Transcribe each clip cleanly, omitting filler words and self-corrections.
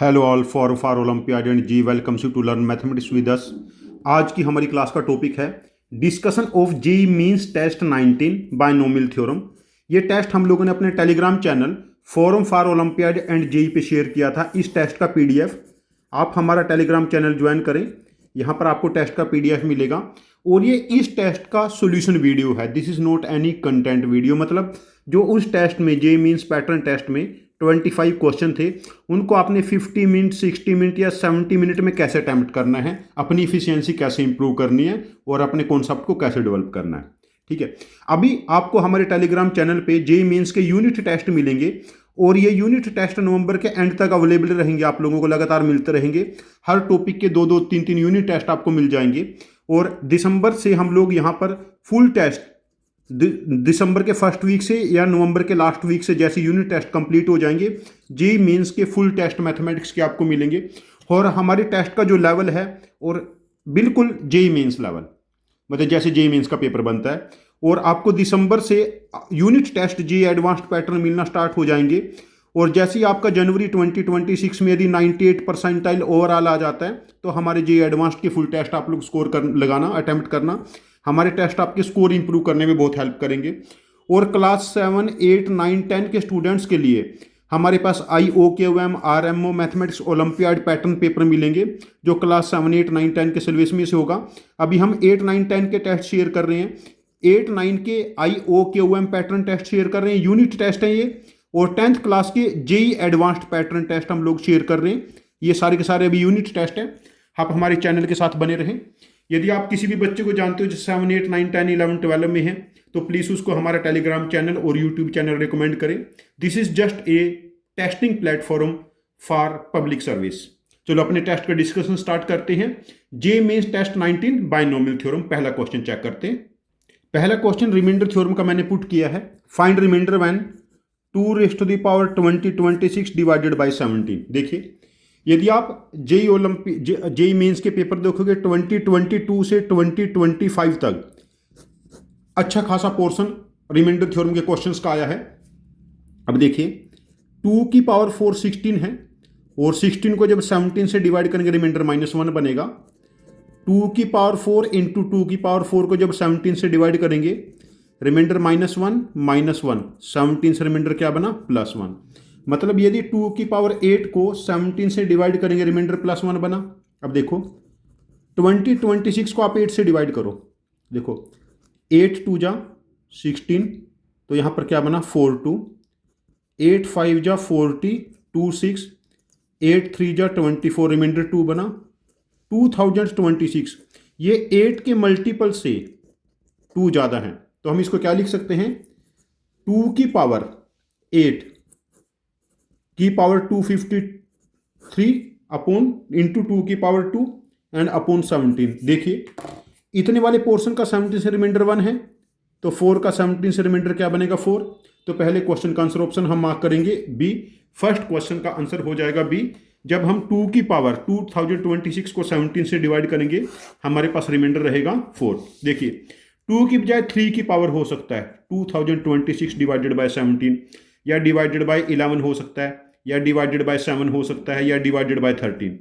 Hello all for olympiad and JEE welcomes you to learn mathematics with us. आज की हमारी class का topic है discussion of JEE Mains test 19 binomial theorem. ये test हम लोगों ने अपने Telegram channel forum for olympiad and JEE पे शेयर किया था। इस टेस्ट का पीडीएफ आप हमारा टेलीग्राम चैनल ज्वाइन करें, यहाँ पर आपको टेस्ट का पीडीएफ मिलेगा और ये इस टेस्ट का सॉल्यूशन वीडियो है। This is not any content video, मतलब जो उस टेस्ट में जेई मींस पैटर्न टेस्ट में 25 क्वेश्चन थे उनको आपने 50 मिनट 60 मिनट या 70 मिनट में कैसे अटैम्प्ट करना है, अपनी इफिशियंसी कैसे इंप्रूव करनी है और अपने कॉन्सेप्ट को कैसे डेवलप करना है। ठीक है, अभी आपको हमारे टेलीग्राम चैनल पे जेई मींस के यूनिट टेस्ट मिलेंगे और ये यूनिट टेस्ट नवंबर के एंड तक अवेलेबल रहेंगे, आप लोगों को लगातार मिलते रहेंगे। हर टॉपिक के दो दो तीन तीन यूनिट टेस्ट आपको मिल जाएंगे और दिसंबर से हम लोग यहाँ पर फुल टेस्ट दिसंबर के फर्स्ट वीक से या नवंबर के लास्ट वीक से जैसे यूनिट टेस्ट कंप्लीट हो जाएंगे, जेई मींस के फुल टेस्ट मैथमेटिक्स के आपको मिलेंगे। और हमारे टेस्ट का जो लेवल है और बिल्कुल जेई मींस लेवल, मतलब जैसे जेई मींस का पेपर बनता है। और आपको दिसंबर से unit test JEE advanced pattern मिलना स्टार्ट हो जाएंगे और जैसे ही आपका जनवरी 2026 में यदि 98 परसेंटाइल ओवरऑल आ जाता है तो हमारे जेई एडवांस्ड के फुल टेस्ट आप लोग स्कोर कर लगाना, अटेम्प्ट करना। हमारे टेस्ट आपके स्कोर इंप्रूव करने में बहुत हेल्प करेंगे। और क्लास 7, 8, 9, 10 के स्टूडेंट्स के लिए हमारे पास IOKOM RMO mathematics olympiad pattern paper मिलेंगे जो क्लास 7, 8, 9, 10 के सिलेबस में से होगा। अभी हम 8, 9, 10 के टेस्ट शेयर कर रहे हैं, 8, 9 के IOKOM पैटर्न टेस्ट शेयर कर रहे हैं, यूनिट टेस्ट हैं ये। और 10th क्लास के जेई एडवांस्ड पैटर्न टेस्ट हम लोग शेयर कर रहे हैं। ये सारे के सारे अभी यूनिट टेस्ट हैं। आप हमारे चैनल के साथ बने रहें। यदि आप किसी भी बच्चे को जानते हो जो 7, 8, 9, 10, 11, 12 में है तो प्लीज़ उसको हमारा टेलीग्राम चैनल और यूट्यूब चैनल रिकमेंड करें। This is just a testing platform for public service. चलो अपने टेस्ट का डिस्कशन स्टार्ट करते हैं। JEE Mains test 19 binomial theorem, पहला क्वेश्चन चेक करते हैं। पहला क्वेश्चन रिमाइंडर थ्योरम का मैंने पुट किया है। Find remainder when 2⁻20⁻26 divided by 17। देखिए, यदि आप जेई मेंस के पेपर देखोगे 2022 से 2025 तक अच्छा खासा पोर्शन रिमाइंडर थ्योरम के क्वेश्चंस का आया है। अब देखिए 2 की पावर 4 16 है और 16 को जब 17 से डिवाइड करेंगे रिमाइंडर -1 बनेगा। 2 की पावर 4 इंटू 2 की पावर 4 को जब 17 से डिवाइड करेंगे रिमाइंडर -1, 17 से रिमाइंडर क्या बना +1। मतलब यदि 2 की पावर 8 को 17 से डिवाइड करेंगे रिमाइंडर +1 बना। अब देखो 2026 को आप 8 से डिवाइड करो, देखो 8 2 जा 16 तो यहाँ पर क्या बना 42, 8 5 जा 40, 2 6, 8 3 जा 24, रिमाइंडर 2 बना 2026। ये 8 के मल्टीपल से 2 ज़्यादा है तो हम इसको क्या लिख सकते हैं, 2 की पावर 8 की पावर 253 अपॉन इंटू 2 की पावर 2 एंड अपॉन 17। देखिए इतने वाले पोर्शन का 17 से रिमाइंडर 1 है तो 4 का 17 से रिमाइंडर क्या बनेगा 4। तो पहले क्वेश्चन का आंसर ऑप्शन हम मार्क करेंगे बी। फर्स्ट क्वेश्चन का आंसर हो जाएगा बी। जब हम 2 की पावर 2026 को 17 से डिवाइड करेंगे हमारे पास रिमाइंडर रहेगा 4। देखिए 2 की बजाय 3 की पावर हो सकता है 2026 डिवाइडेड बाय 17, या डिवाइडेड बाय 11 हो सकता है, या डिवाइडेड बाय 7 हो सकता है, या डिवाइडेड बाय 13।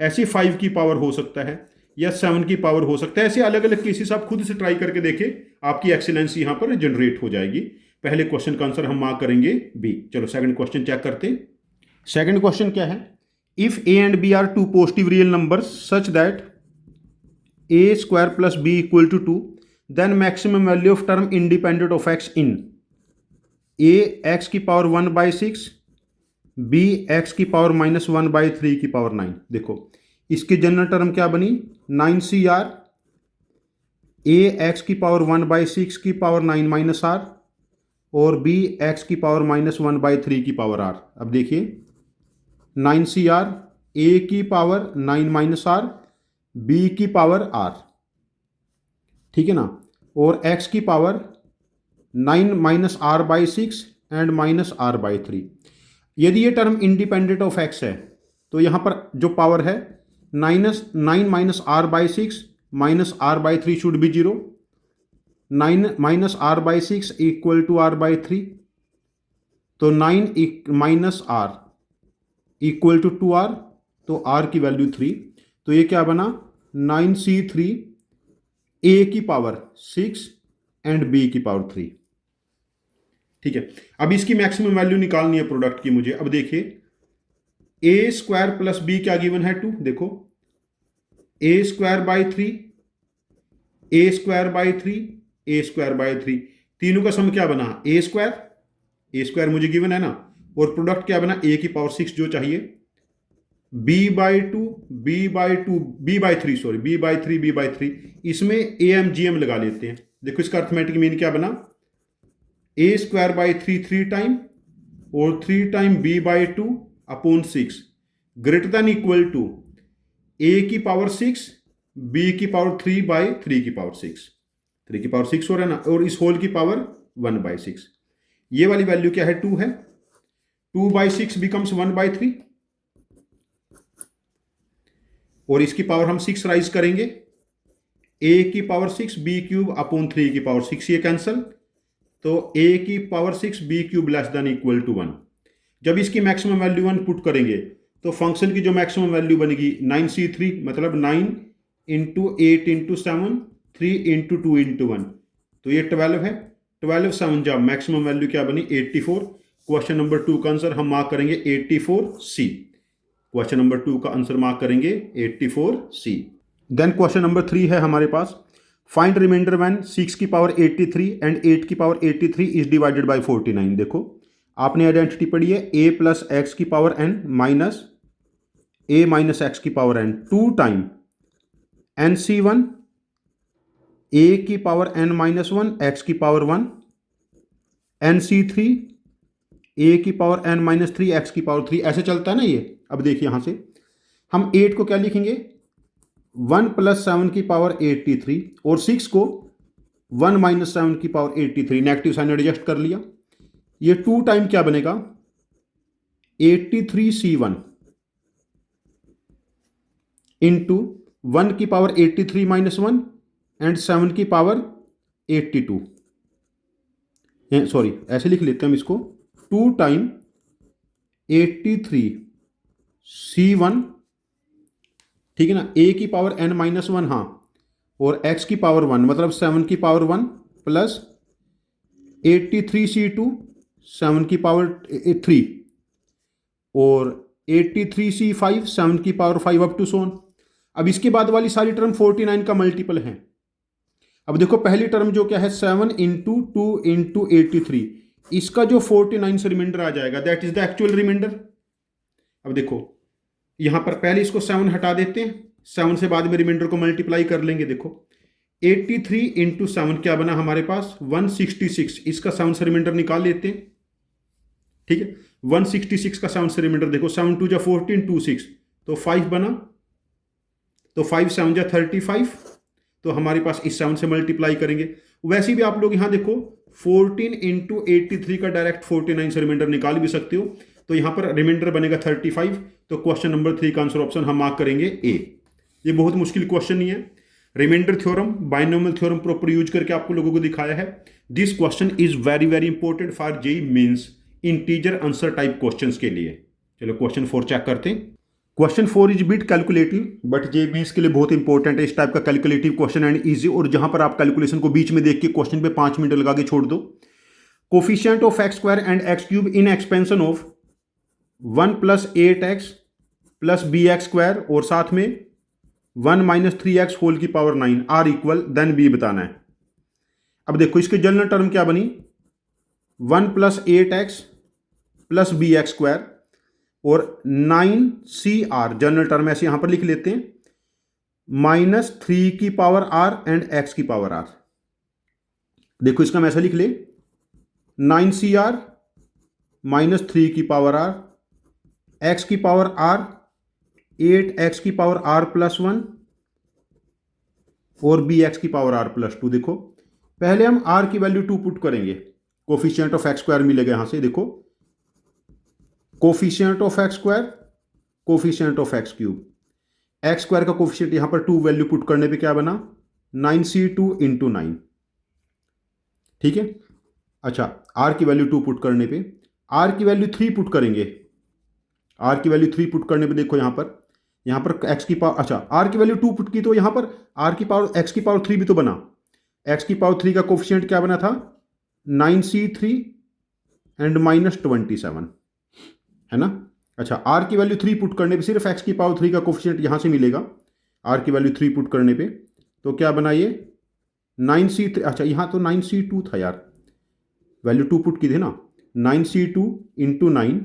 ऐसे 5 की पावर हो सकता है या 7 की पावर हो सकता है। ऐसे अलग अलग केसेस आप खुद से ट्राई करके देखें, आपकी एक्सीलेंस यहाँ पर जनरेट हो जाएगी। पहले क्वेश्चन का आंसर हम मार्क करेंगे बी। चलो सेकंड क्वेश्चन चेक करते हैं। सेकंड क्वेश्चन क्या है, if a and b are two positive real numbers such that a² + b = 2, then maximum value of term independent of x in a x की power 1/6, b x की power -1/3 की power 9। देखो इसकी general term क्या बनी 9CR, a x की power 1/6 की power 9 - r और b x की पावर -1/3 की पावर r। अब देखिए 9CR, a की पावर 9 - r, b की पावर r, ठीक है ना, और x की पावर 9 - r/6 एंड -r/3। यदि ये टर्म इंडिपेंडेंट ऑफ x है तो यहाँ पर जो पावर है -9 - r/6 -r/3 should be 0, 9 - r/6 = r/3, तो 9 - r इक्वल टू 2r, तो r की वैल्यू 3, तो ये क्या बना 9c3 a की पावर 6 एंड b की पावर 3। ठीक है, अब इसकी मैक्सिमम वैल्यू निकालनी है प्रोडक्ट की मुझे। अब देखिए ए स्क्वायर प्लस बी क्या गिवन है 2, देखो A square by 3, A square by 3, A square by 3, तीनों का सम क्या बना ए स्क्वायर मुझे गिवन है ना, और प्रोडक्ट क्या बना ए की पावर 6 जो चाहिए, b by 2, b by 2, b by 3 sorry, b by 3, b by 3, इसमें ए एम जी एम लगा लेते हैं। देखो इसका अर्थमेटिक मीन क्या बना, ए स्क्वायर बाई 3 3 टाइम और 3 time b by 2 upon 6 greater than equal to A की पावर 6 b की पावर 3 बाई 3 की पावर 6, 3 की पावर 6 हो रहा है ना, और इस होल की पावर 1 बाई 6। ये वाली वैल्यू क्या है 2 है, 2 बाई 6 बिकम्स 1 बाई 3, और इसकी पावर हम 6 राइज करेंगे, a की पावर 6 b क्यूब अपॉन 3 की पावर 6, ये कैंसल, तो a की power 6 b cube less than equal to 1। जब इसकी मैक्सिमम वैल्यू 1 पुट करेंगे तो फंक्शन की जो मैक्सिमम वैल्यू बनेगी 9c3, मतलब 9 इंटू 8 इंटू 7, 3 इंटू 2 इंटू 1, तो ये 12 है, 12 7 जब मैक्सिमम वैल्यू क्या बनी 84। क्वेश्चन नंबर 2 का आंसर हम मार्क करेंगे 84C। क्वेश्चन नंबर 2 का आंसर मार्क करेंगे 84C। देन क्वेश्चन नंबर 3 है हमारे पास, फाइंड रिमाइंडर व्हेन 6 की पावर 83 एंड 8 की पावर 83 इज डिवाइडेड बाय 49। देखो आपने आइडेंटिटी पढ़ी है a प्लस एक्स की power n minus a minus X की power n, 2 time nc1 a की पावर n माइनस 1 x की पावर 1, nc3 a की पावर n माइनस 3 x की पावर 3, ऐसे चलता है ना ये। अब देखिए यहां से हम 8 को क्या लिखेंगे 1 प्लस 7 की पावर 83, और 6 को 1 माइनस 7 की पावर 83, नेगेटिव साइन एडजस्ट कर लिया। ये 2 टाइम क्या बनेगा 83c1 इंटू 1 की पावर 83 माइनस 1 एंड 7 की पावर 82, सॉरी ऐसे लिख लेते हैं हम इसको, 2 टाइम 83c1, ठीक है ना, a की पावर n माइनस 1, हाँ, और x की पावर 1 मतलब 7 की पावर 1 प्लस 83c2 7 की पावर 3 और 83c5 7 की पावर 5 अप टू सोन। अब इसके बाद वाली सारी टर्म 49 का मल्टीपल है। अब देखो पहली टर्म जो क्या है 7 इंटू 2 इंटू 83, इसका जो 49 से रिमाइंडर आ जाएगा that is the actual remainder. अब देखो यहां पर पहले इसको 7 हटा देते हैं, 7 से बाद में रिमाइंडर को मल्टीप्लाई कर लेंगे। देखो 83 इंटू 7 क्या बना हमारे पास 166, इसका 7 से रिमाइंडर निकाल लेते हैं। ठीक है, 166 का 7 से रिमाइंडर देखो, 7 2 जा 14, 2 6, तो 5 बना, तो 5 7 जा 35, तो हमारे पास इस 7 से मल्टीप्लाई करेंगे। वैसे भी आप लोग यहां देखो 14 इंटू 83 का डायरेक्ट 49 से रिमाइंडर निकाल भी सकते हो, तो यहां पर रिमाइंडर बनेगा 35। तो क्वेश्चन नंबर 3 का आंसर ऑप्शन हम मार्क करेंगे ए। ये बहुत मुश्किल क्वेश्चन नहीं है, remainder theorem binomial theorem proper use करके आपको लोगों को दिखाया है। This question is very very important for JEE Mains integer answer type questions के लिए। चलो क्वेश्चन 4 चेक करते हैं। Question 4 is bit calculative but JEE mains के लिए बहुत इंपॉर्टेंट है इस टाइप का कैलकुलेटिव क्वेश्चन एंड इजी, और जहां पर आप कैलकुलेशन को बीच में देख के क्वेश्चन पे 5 मिनट लगा के छोड़ दो। Coefficient of x square and x cube in expansion of 1 plus 8x plus b x square और साथ में 1 माइनस 3x होल की power 9 are equal then b बताना है। अब देखो इसकी जनरल टर्म क्या बनी 1 plus 8x plus b x square और 9CR, जनरल टर्म ऐसे यहां पर लिख लेते हैं, माइनस 3 की पावर r एंड x की पावर r। देखो इसका हम ऐसा लिख ले 9CR माइनस 3 की पावर r, x की पावर r 8x की पावर r प्लस 1 और bx की पावर r प्लस 2। देखो पहले हम r की वैल्यू 2 पुट करेंगे, कोफिशिएंट ऑफ एक्स स्क्वायर मिलेगा यहां से। देखो coefficient of x square, coefficient of X cube, x square का कोफिशिएंट यहां पर 2 वैल्यू पुट करने पे क्या बना 9c2 इंटू 9। ठीक है, अच्छा r की वैल्यू 2 पुट करने पे r की वैल्यू 3 पुट करेंगे आर की वैल्यू 3 पुट करने पे देखो यहाँ पर एक्स की पावर, अच्छा आर की वैल्यू 2 पुट की तो यहाँ पर आर की पावर एक्स की पावर 3 भी तो बना। एक्स की पावर 3 का कोफिशिएंट क्या बना था 9c3 एंड -27, है ना। अच्छा आर की वैल्यू 3 पुट करने पे सिर्फ एक्स की पावर 3 का कोफिशिएंट यहाँ से मिलेगा। आर की वैल्यू 3 पुट करने पे तो क्या बना ये 9c3, अच्छा यहाँ तो 9c2 था यार, वैल्यू 2 पुट की थी ना, 9c2 इंटू 9,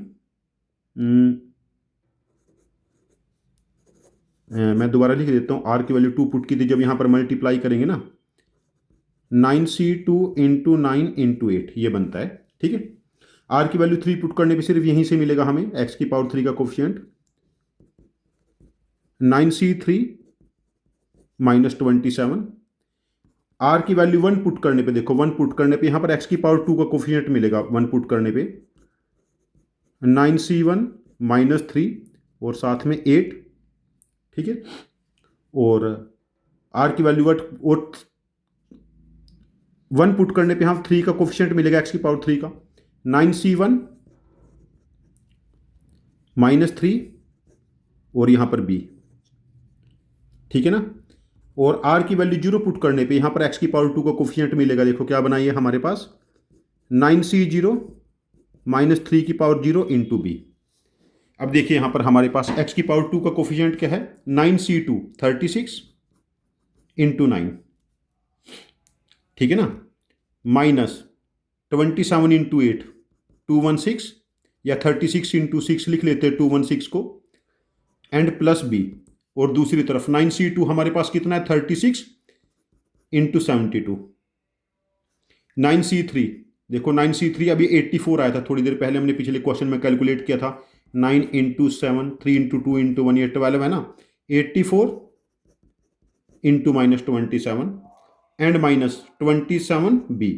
मैं दोबारा लिख देता हूँ। आर की वैल्यू 2 पुट की थी, जब यहाँ पर मल्टीप्लाई करेंगे ना 9c2 इंटू 9 इंटू 8 ये बनता है, ठीक है। आर की वैल्यू 3 पुट करने पे सिर्फ यहीं से मिलेगा हमें एक्स की पावर 3 का कोफिशिएंट 9c3 -27। आर की वैल्यू 1 पुट करने पे देखो, 1 पुट करने पे यहाँ पर एक्स की पावर 2 का कोफिशिएंट मिलेगा 1 पुट करने पे 9c1 -3 और साथ में 8, ठीक है। और आर की वैल्यू 1 पुट करने पे यहाँ 3 का कोफिशिएंट मिलेगा एक्स की पावर 3 का 9c1 -3 और यहाँ पर b, ठीक है ना। और r की वैल्यू 0 पुट करने पे यहाँ पर x की पावर 2 का कोफिशिएंट मिलेगा, देखो क्या बनाइए हमारे पास 9c0 -3 की पावर 0 इंटू बी। अब देखिए यहाँ पर हमारे पास x की पावर 2 का कोफिशिएंट क्या है 9c2 36 इंटू 9, ठीक है ना, -27 इंटू 8 216 या 36 इंटू 6 लिख लेते हैं 216 को, एंड प्लस बी। और दूसरी तरफ 9c2 हमारे पास कितना है 36 इंटू 72, 9c3 देखो 9c3 अभी 84 आया था थोड़ी देर पहले, हमने पिछले क्वेश्चन में कैलकुलेट किया था 9 इंटू 7 3 इंटू 2 इंटू 1 ये 12 है ना, 84 इंटू -27 एंड -27 बी।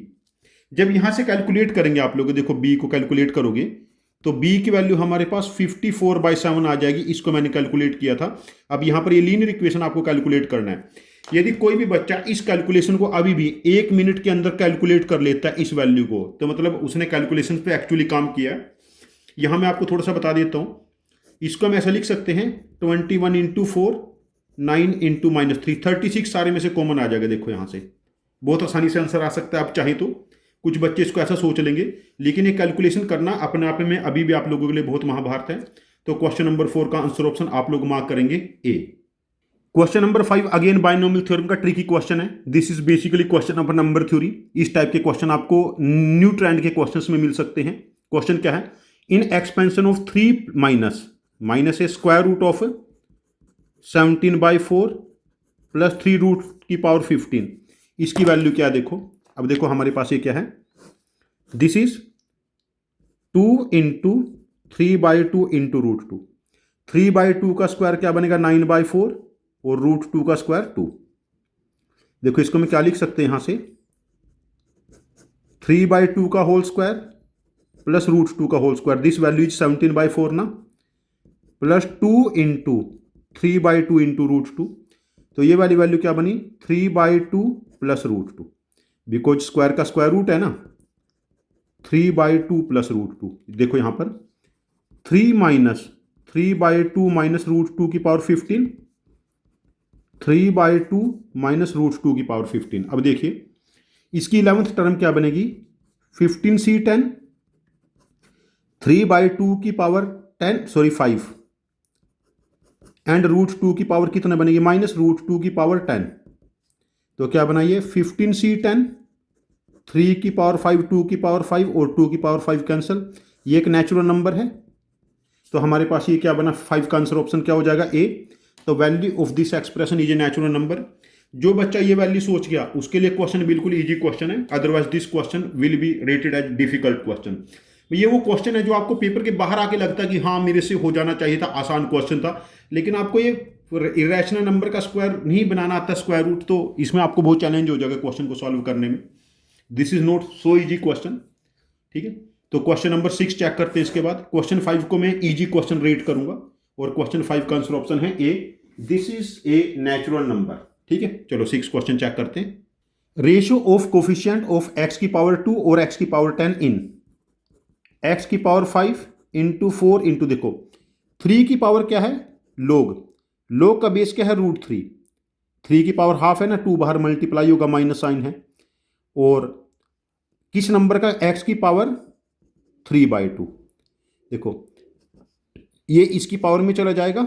जब यहां से कैलकुलेट करेंगे आप लोग, देखो बी को कैलकुलेट करोगे तो b की वैल्यू हमारे पास 54/7 आ जाएगी, इसको मैंने कैलकुलेट किया था। अब यहाँ पर ये लीनियर इक्वेशन आपको कैलकुलेट करना है। यदि कोई भी बच्चा इस कैलकुलेशन को अभी भी 1 मिनट के अंदर कैलकुलेट कर लेता है इस वैल्यू को, तो मतलब उसने कैलकुलेशन पे एक्चुअली काम किया। यहाँ मैं आपको थोड़ा सा बता देता हूँ, इसको हम ऐसा लिख सकते हैं 21 इंटू 4 9 इंटू -3 36 सारे में से कॉमन आ जाएगा। देखो यहाँ से बहुत आसानी से आंसर आ सकता है। आप चाहें तो कुछ बच्चे इसको ऐसा सोच लेंगे, लेकिन ये कैलकुलेशन करना अपने आप में अभी भी आप लोगों के लिए बहुत महाभारत है। तो क्वेश्चन नंबर 4 का आंसर ऑप्शन आप लोग मार्क करेंगे A. Question number 5 again binomial theorem का ट्रिकी क्वेश्चन है। This is basically question of number theory. इस टाइप के क्वेश्चन आपको न्यू ट्रेंड के क्वेश्चंस में मिल सकते हैं। क्वेश्चन क्या है, in expansion of 3 minus a square root of 17/4 plus 3 root की पावर 15, इसकी वैल्यू क्या है देखो। अब देखो हमारे पास ये क्या है, दिस इज 2 इंटू 3/2 इंटू √2। 3/2 का स्क्वायर क्या बनेगा 9/4 और √2 का स्क्वायर 2। देखो इसको मैं क्या लिख सकते हैं यहां से 3/2 का होल स्क्वायर प्लस √2 का whole square, this value is 17/4 ना, प्लस 2 इंटू 3/2 इंटू √2। तो ये वाली वैल्यू क्या बनी 3/2 प्लस √2, बिकॉज स्क्वायर का स्क्वायर रूट है ना, 3/2 प्लस √2। देखो यहां पर 3 माइनस 3/2 माइनस √2 की पावर 15, 3/2 माइनस √2 की पावर 15। अब देखिए इसकी 11th टर्म क्या बनेगी 15c10, 3/2 की पावर 5 एंड √2 की पावर कितना बनेगी माइनस √2 की पावर 10। तो क्या बनाइए 15c10, 3 की पावर 5 2 की पावर 5 और 2 की पावर 5 कैंसिल। ये एक नेचुरल नंबर है, तो हमारे पास ये क्या बना 5 का आंसर ऑप्शन क्या हो जाएगा ए। तो value of this expression is a natural number. जो बच्चा ये वैल्यू सोच गया उसके लिए क्वेश्चन बिल्कुल इजी क्वेश्चन है, otherwise this question will be rated as difficult question. ये वो क्वेश्चन है जो आपको पेपर के बाहर आके लगता है कि हाँ मेरे से हो जाना चाहिए था, आसान क्वेश्चन था, लेकिन आपको ये इरेशनल नंबर का स्क्वायर नहीं बनाना आता स्क्वायर रूट, तो इसमें आपको बहुत चैलेंज हो जाएगा क्वेश्चन को सॉल्व करने में। This is not so easy question, ठीक है। तो क्वेश्चन नंबर 6 चेक करते हैं। इसके बाद क्वेश्चन 5 को मैं इजी क्वेश्चन रेट करूंगा और क्वेश्चन 5 का आंसर ऑप्शन है A, this is a natural number, ठीक है। चलो 6 क्वेश्चन चेक करते हैं। Ratio of coefficient of X की पावर 2 और एक्स की पावर 10 इन एक्स की पावर 5 इंटू 4 इंटू, देखो 3 की पावर क्या है? log। log का बेस क्या है? √3। 3 की पावर हाफ है ना, 2 बाहर मल्टीप्लाई होगा, माइनस साइन है। और किस नंबर का? x की पावर 3/2। देखो ये इसकी पावर में चला जाएगा,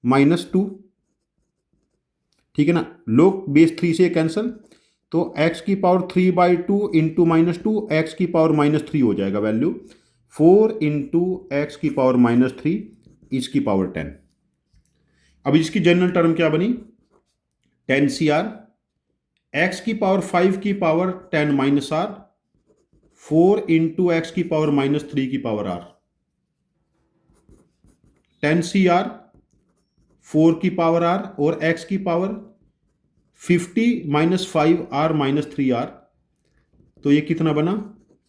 -2, ठीक है ना। log बेस 3 से कैंसल, तो x की पावर 3/2 इंटू -2, एक्स की पावर -3 हो जाएगा वैल्यू। 4 इंटू एक्स की पावर -3, इसकी पावर 10। अब इसकी जनरल टर्म क्या बनी? 10 CR, एक्स की पावर 5 की पावर 10 -r, 4 इंटू एक्स की पावर -3 की पावर r। 10 CR 4 की पावर r और x की पावर 50 -5r -3r, तो ये कितना बना?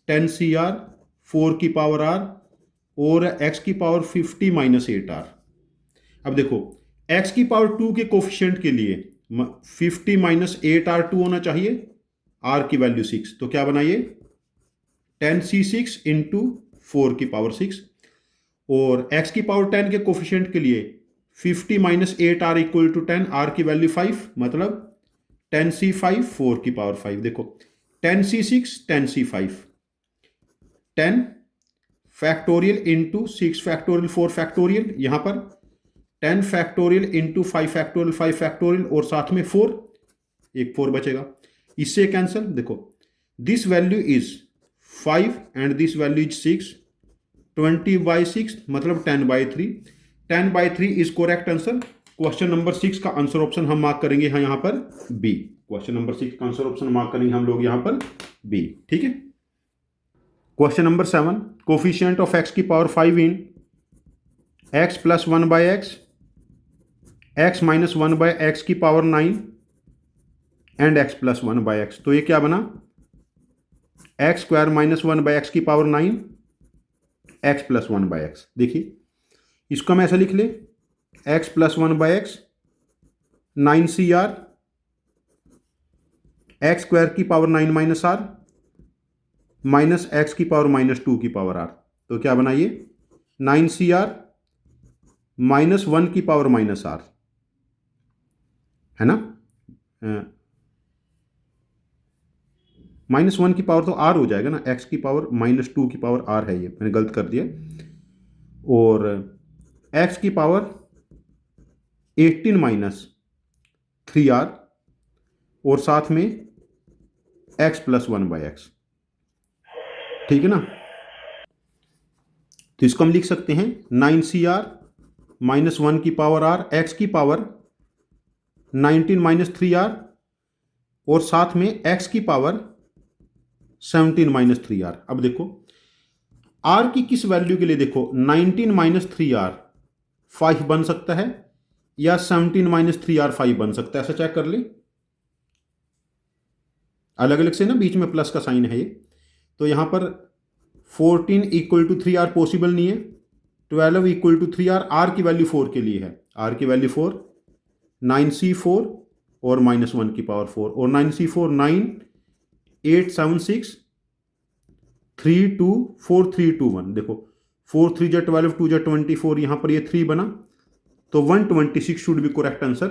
10 CR 4 की पावर r और x की पावर 50 -8r। अब देखो x की पावर 2 के कोफिशिएंट के लिए 50 -8r 2 होना चाहिए, r की वैल्यू 6, तो क्या बना ये? 10C6 इंटू 4 की पावर 6। और x की पावर 10 के कोफिशिएंट के लिए 50 -8r इक्वल टू 10, r की वैल्यू 5, मतलब 10C5 4 की पावर 5। देखो 10C6 10C5, 10 factorial into 6 factorial 4 factorial, यहां पर 10 फैक्टोरियल इंटू 5 फैक्टोरियल 5 फैक्टोरियल और साथ में 4, एक 4 बचेगा, इससे कैंसल। देखो this value is 5 and this value is 6, 20/6 मतलब 10/3। 10/3 is correct answer. Question number 6 का आंसर ऑप्शन हम मार्क करेंगे यहाँ पर बी। क्वेश्चन नंबर 6 का आंसर ऑप्शन मार्क करेंगे हम लोग यहाँ पर बी, ठीक है। Question number 7, coefficient of x की पावर 5 इन x + 1/x, x - 1/x की पावर 9 एंड x + 1/x, तो ये क्या बना? x² - 1/x की पावर 9, x + 1/x। देखिए इसको हम ऐसा लिख ले, x + 1/x 9 CR, x² की पावर 9 - r माइनस x की पावर -2 की पावर r, तो क्या बना ये? 9 CR -1 की पावर -r, है ना। -1 की पावर तो r हो जाएगा ना, x की पावर -2 की पावर r है, ये मैंने गलत कर दिया। और x की पावर 18 - 3r और साथ में x + 1/x, ठीक है ना। तो इसको हम लिख सकते हैं 9 CR -1 की पावर r, x की पावर 19 - 3r और साथ में x की पावर 17 - 3r। अब देखो r की किस वैल्यू के लिए? देखो 19 - 3r 5 बन सकता है या 17 - 3r 5 बन सकता है, ऐसा चेक कर ले। अलग अलग से ना, बीच में प्लस का साइन है ये, तो यहां पर 14 = 3r पॉसिबल नहीं है, 12 = 3r, r की वैल्यू 4 के लिए है, r की वैल्यू 4, 9C4 और -1 की पावर 4, और 9C4 9, 8 7 6 3 2 4 3 2 1। देखो 4 3 × 12 2 × 24, यहां पर ये 3 बना, तो 126 should be correct answer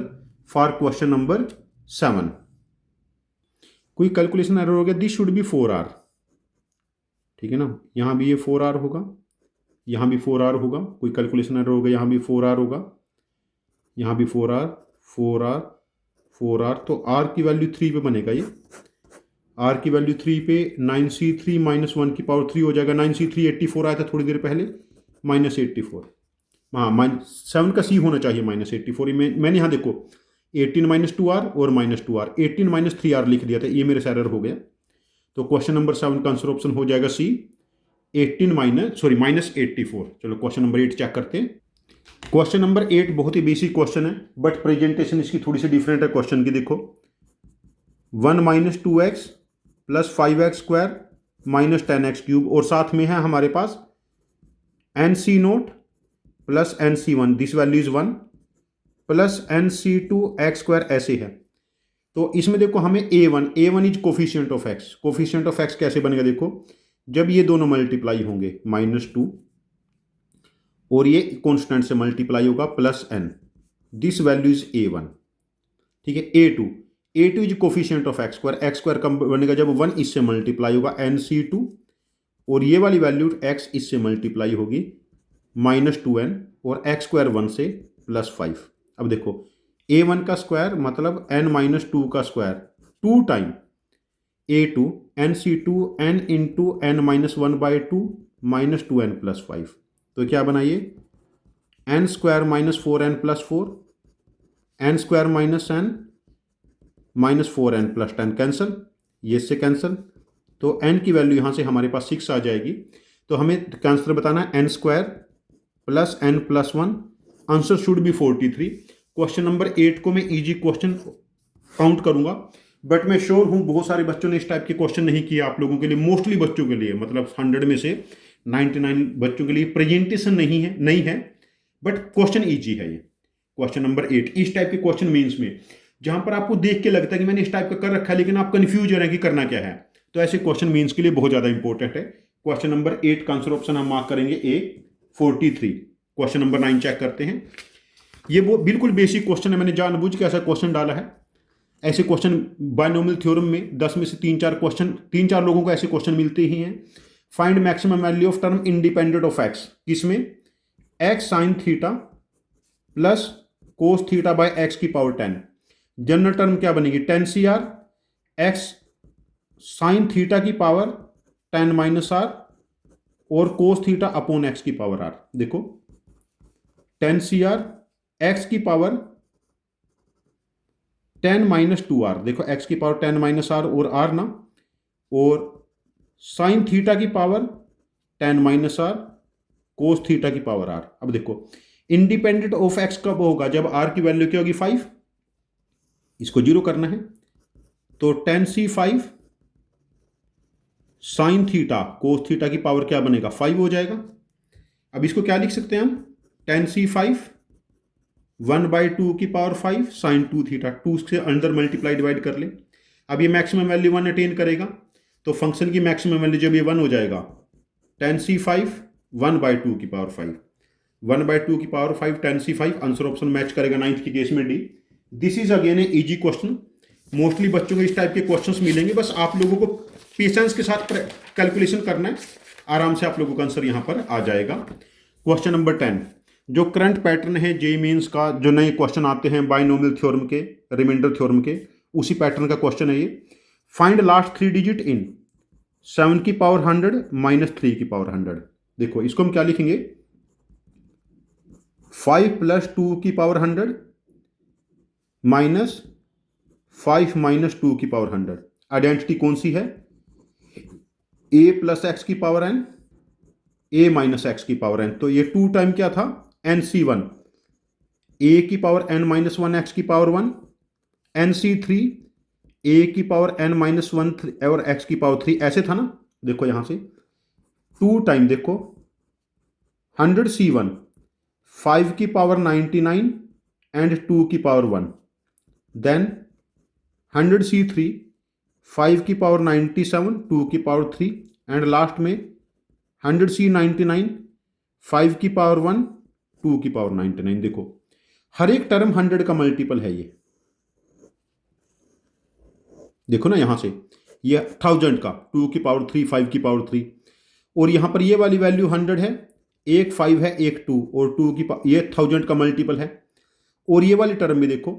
for question number 7। कोई कैलकुलेशन एरर हो गया, दिस शुड बी 4r, ठीक है ना। यहां भी ये 4r होगा, यहां भी 4r होगा, कोई कैलकुलेशन एरर हो गया, यहां भी 4r होगा, यहां भी 4r 4r 4r, तो r की वैल्यू 3 पे बनेगा ये, r की वैल्यू 3 पे 9C3 -1 की पावर 3 हो जाएगा। 9C3 84 आया था थोड़ी देर पहले, -84, हाँ 7 का c होना चाहिए -84, मैंने यहाँ देखो 18 - 2r और -2r, 18 - 3r लिख दिया था, ये मेरे से एरर हो गया। तो क्वेश्चन नंबर 7 का आंसर ऑप्शन हो जाएगा सी, -84। चलो क्वेश्चन नंबर 8 चेक करते हैं। क्वेश्चन नंबर 8 बहुत ही बेसिक क्वेश्चन है, बट प्रेजेंटेशन इसकी थोड़ी सी डिफरेंट है क्वेश्चन की। देखो 1 - 2x + 5x² - 10x³ और साथ में है हमारे पास nc0 + nc1, this value is 1 + nc2 x², ऐसे है। तो इसमें देखो हमें a1 is coefficient of x। Coefficient of x कैसे बनेगा? देखो जब ये दोनों मल्टीप्लाई होंगे, -2 और ये कॉन्स्टेंट से मल्टीप्लाई होगा plus n, this value is A1, ठीक है। A2 is coefficient of x square कब बनेगा, जब 1 इससे मल्टीप्लाई होगा NC2, और ये वाली वैल्यू x इससे मल्टीप्लाई होगी -2n, और एक्स स्क्वायर 1 से +5। अब देखो A1 का स्क्वायर मतलब n-2 का square 2 time A2 NC2 n into n-1/2 -2n + 5, तो क्या बनाइए n square -4n + 4, n square -n -4n + 10 cancel, ये से कैंसिल, तो n की वैल्यू यहाँ से हमारे पास 6 आ जाएगी। तो हमें आंसर बताना है n square plus n + 1, answer should be 43। Question number 8 को मैं इजी क्वेश्चन काउंट करूंगा, बट मैं श्योर हूं बहुत सारे बच्चों ने इस टाइप के क्वेश्चन नहीं किए आप लोगों के लिए, मोस्टली बच्चों के लिए, मतलब 100 में से 99 बच्चों के लिए प्रेजेंटेशन नहीं है, बट क्वेश्चन इजी है। ये क्वेश्चन नंबर 8 इस टाइप के क्वेश्चन मेंस में जहां पर आपको देख के लगता है कि मैंने इस टाइप का कर रखा है लेकिन आप कंफ्यूज हो रहे हैं कि करना क्या है, तो ऐसे क्वेश्चन मेंस के लिए बहुत ज्यादा इंपॉर्टेंट है। क्वेश्चन नंबर 8 का आंसर ऑप्शन हम मार्क करेंगे A 43। क्वेश्चन नंबर 9 चेक करते हैं। ये वो बिल्कुल बेसिक क्वेश्चन है, मैंने जानबूझ के ऐसा क्वेश्चन डाला है। ऐसे क्वेश्चन बायनोमियल थ्योरम में 10 में से 3-4 लोगों को ऐसे क्वेश्चन मिलते ही हैं। Find maximum value of term independent of x, किसमें x sin theta plus cos theta by x की पावर 10। जनरल टर्म क्या बनेगी, tan CR x sin theta की पावर 10 - r और कोस थीटा अपॉन एक्स की power r। देखो tan CR x की power 10 - 2r, देखो x की पावर 10 - r और r ना, और साइन थीटा की पावर 10 - r कोस थीटा की पावर r। अब देखो इंडिपेंडेंट ऑफ x कब होगा, जब r की वैल्यू क्या होगी 5, इसको 0 करना है, तो tan C5 sine theta cos theta की पावर क्या बनेगा 5 हो जाएगा। अब इसको क्या लिख सकते हैं हम, tan C5 1/2 की पावर 5 साइन 2 थीटा, 2 से अंदर मल्टीप्लाई डिवाइड कर ले। अब ये मैक्सिमम वैल्यू 1 अटेन करेगा, तो फंक्शन की मैक्सिमम वैल्यू जब ये 1 हो जाएगा, tan C5 1/2 की पावर 5, 1/2 की power 5 tan C5, answer option match करेगा 9th की केस में D। This is again a easy question, mostly बच्चों को इस टाइप के क्वेश्चंस मिलेंगे, बस आप लोगों को पेशेंस के साथ कैलकुलेशन करना है, आराम से आप लोगों का आंसर यहां पर आ जाएगा। क्वेश्चन नंबर 10, जो करंट पैटर्न है जेईई मेंस का, जो नए क्वेश्चन आते हैं बायनोमियल थ्योरम के, रिमाइंडर थ्योरम के, उसी पैटर्न का क्वेश्चन है ये। फाइंड लास्ट 3 डिजिट इन 7 की पावर 100 माइनस 3 की पावर 100। देखो इसको हम क्या लिखेंगे, 5 + 2 की पावर 100 माइनस 5 - 2 की पावर 100। आइडेंटिटी कौन सी है, a + x की पावर n, a - x की पावर n, तो ये 2 टाइम क्या था NC1, a की पावर n-1 x की पावर 1, NC3 a की पावर n-1 और x की पावर 3, ऐसे था ना। देखो यहां से 2 टाइम देखो 100C1 5 की पावर 99 एंड 2 की पावर 1, देन 100C3 5 की पावर 97 2 की पावर 3, एंड लास्ट में 100C99 5 की पावर 1 2 की पावर 99। देखो हर एक टर्म 100 का मल्टीपल है ये, देखो ना यहां से ये 1000 का 2 की पावर 3 5 की पावर 3, और यहां पर ये वाली वैल्यू 100 है, एक 5 है एक 2, और 2 की ये 1000 का मल्टीपल है। और ये वाली टर्म में देखो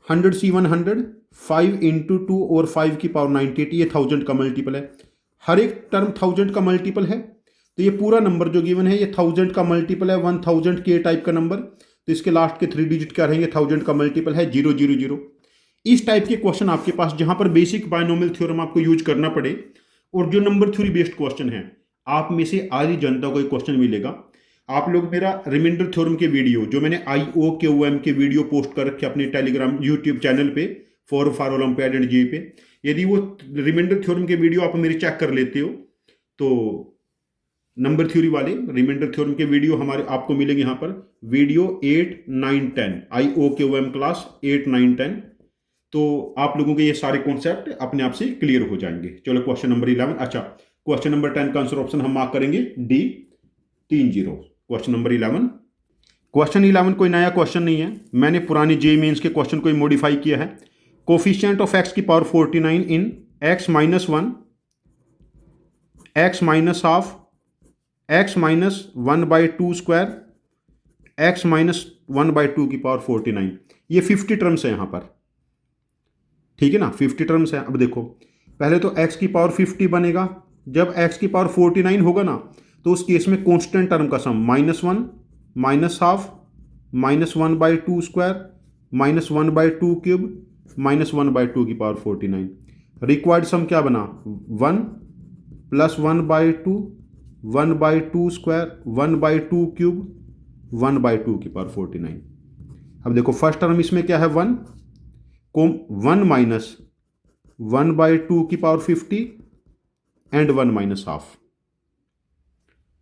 100C1 100 5 × 2 और 5 की पावर 98, ये 1000 का मल्टीपल है। हर एक टर्म 1000 का मल्टीपल है, तो ये पूरा नंबर जो गिवन है ये 1000 का मल्टीपल है, 1000 के टाइप का नंबर, तो इसके लास्ट के 3 डिजिट क्या रहेंगे, 1000 का मल्टीपल है 000। इस टाइप के क्वेश्चन आपके पास जहां पर बेसिक बायनोमियल थ्योरम आपको यूज करना पड़े, और जो नंबर थ्योरी बेस्ड क्वेश्चन है, आप में से आधी जनता को एक क्वेश्चन मिलेगा। आप लोग मेरा रिमाइंडर थ्योरम के वीडियो जो मैंने IOQM के वीडियो पोस्ट कर रखे अपने टेलीग्राम यूट्यूब चैनल पे फॉर ओलंपियाड एंड जेईई पे, यदि वो रिमाइंडर थ्योरम के वीडियो आप मेरे चेक कर लेते हो, तो नंबर थ्योरी वाले रिमाइंडर थ्योरम के वीडियो हमारे आपको मिलेंगे यहाँ पर, वीडियो 8 9 10 IOQM क्लास 8 9 10, तो आप लोगों के ये सारे कॉन्सेप्ट अपने आप से क्लियर हो जाएंगे। चलो क्वेश्चन नंबर 11, अच्छा क्वेश्चन नंबर 10 का आंसर ऑप्शन हम मार्क करेंगे D 30। Question number 11। क्वेश्चन 11 कोई नया क्वेश्चन नहीं है, मैंने पुरानी जेईई मेंस के क्वेश्चन को मॉडिफाई किया है। कोफिशिएंट ऑफ एक्स की power 49 in X minus 1, X minus half, X minus 1/2 square, X minus 1/2 की पावर 49, ये 50 टर्म्स है यहाँ पर, ठीक है ना, 50 टर्म्स है। अब देखो पहले तो x की पावर 50 बनेगा, जब x की पावर 49 होगा ना तो उस केस में कांस्टेंट टर्म का सम -1 माइनस हाफ -1/2 स्क्वायर -1/2 क्यूब -1/2 की पावर 49। रिक्वायर्ड सम क्या बना 1 + 1/2 1/2 स्क्वायर 1/2 क्यूब 1/2 की पावर 49। अब देखो फर्स्ट टर्म इसमें क्या है 1 को 1 माइनस 1/2 की पावर 50 एंड 1 माइनस हाफ,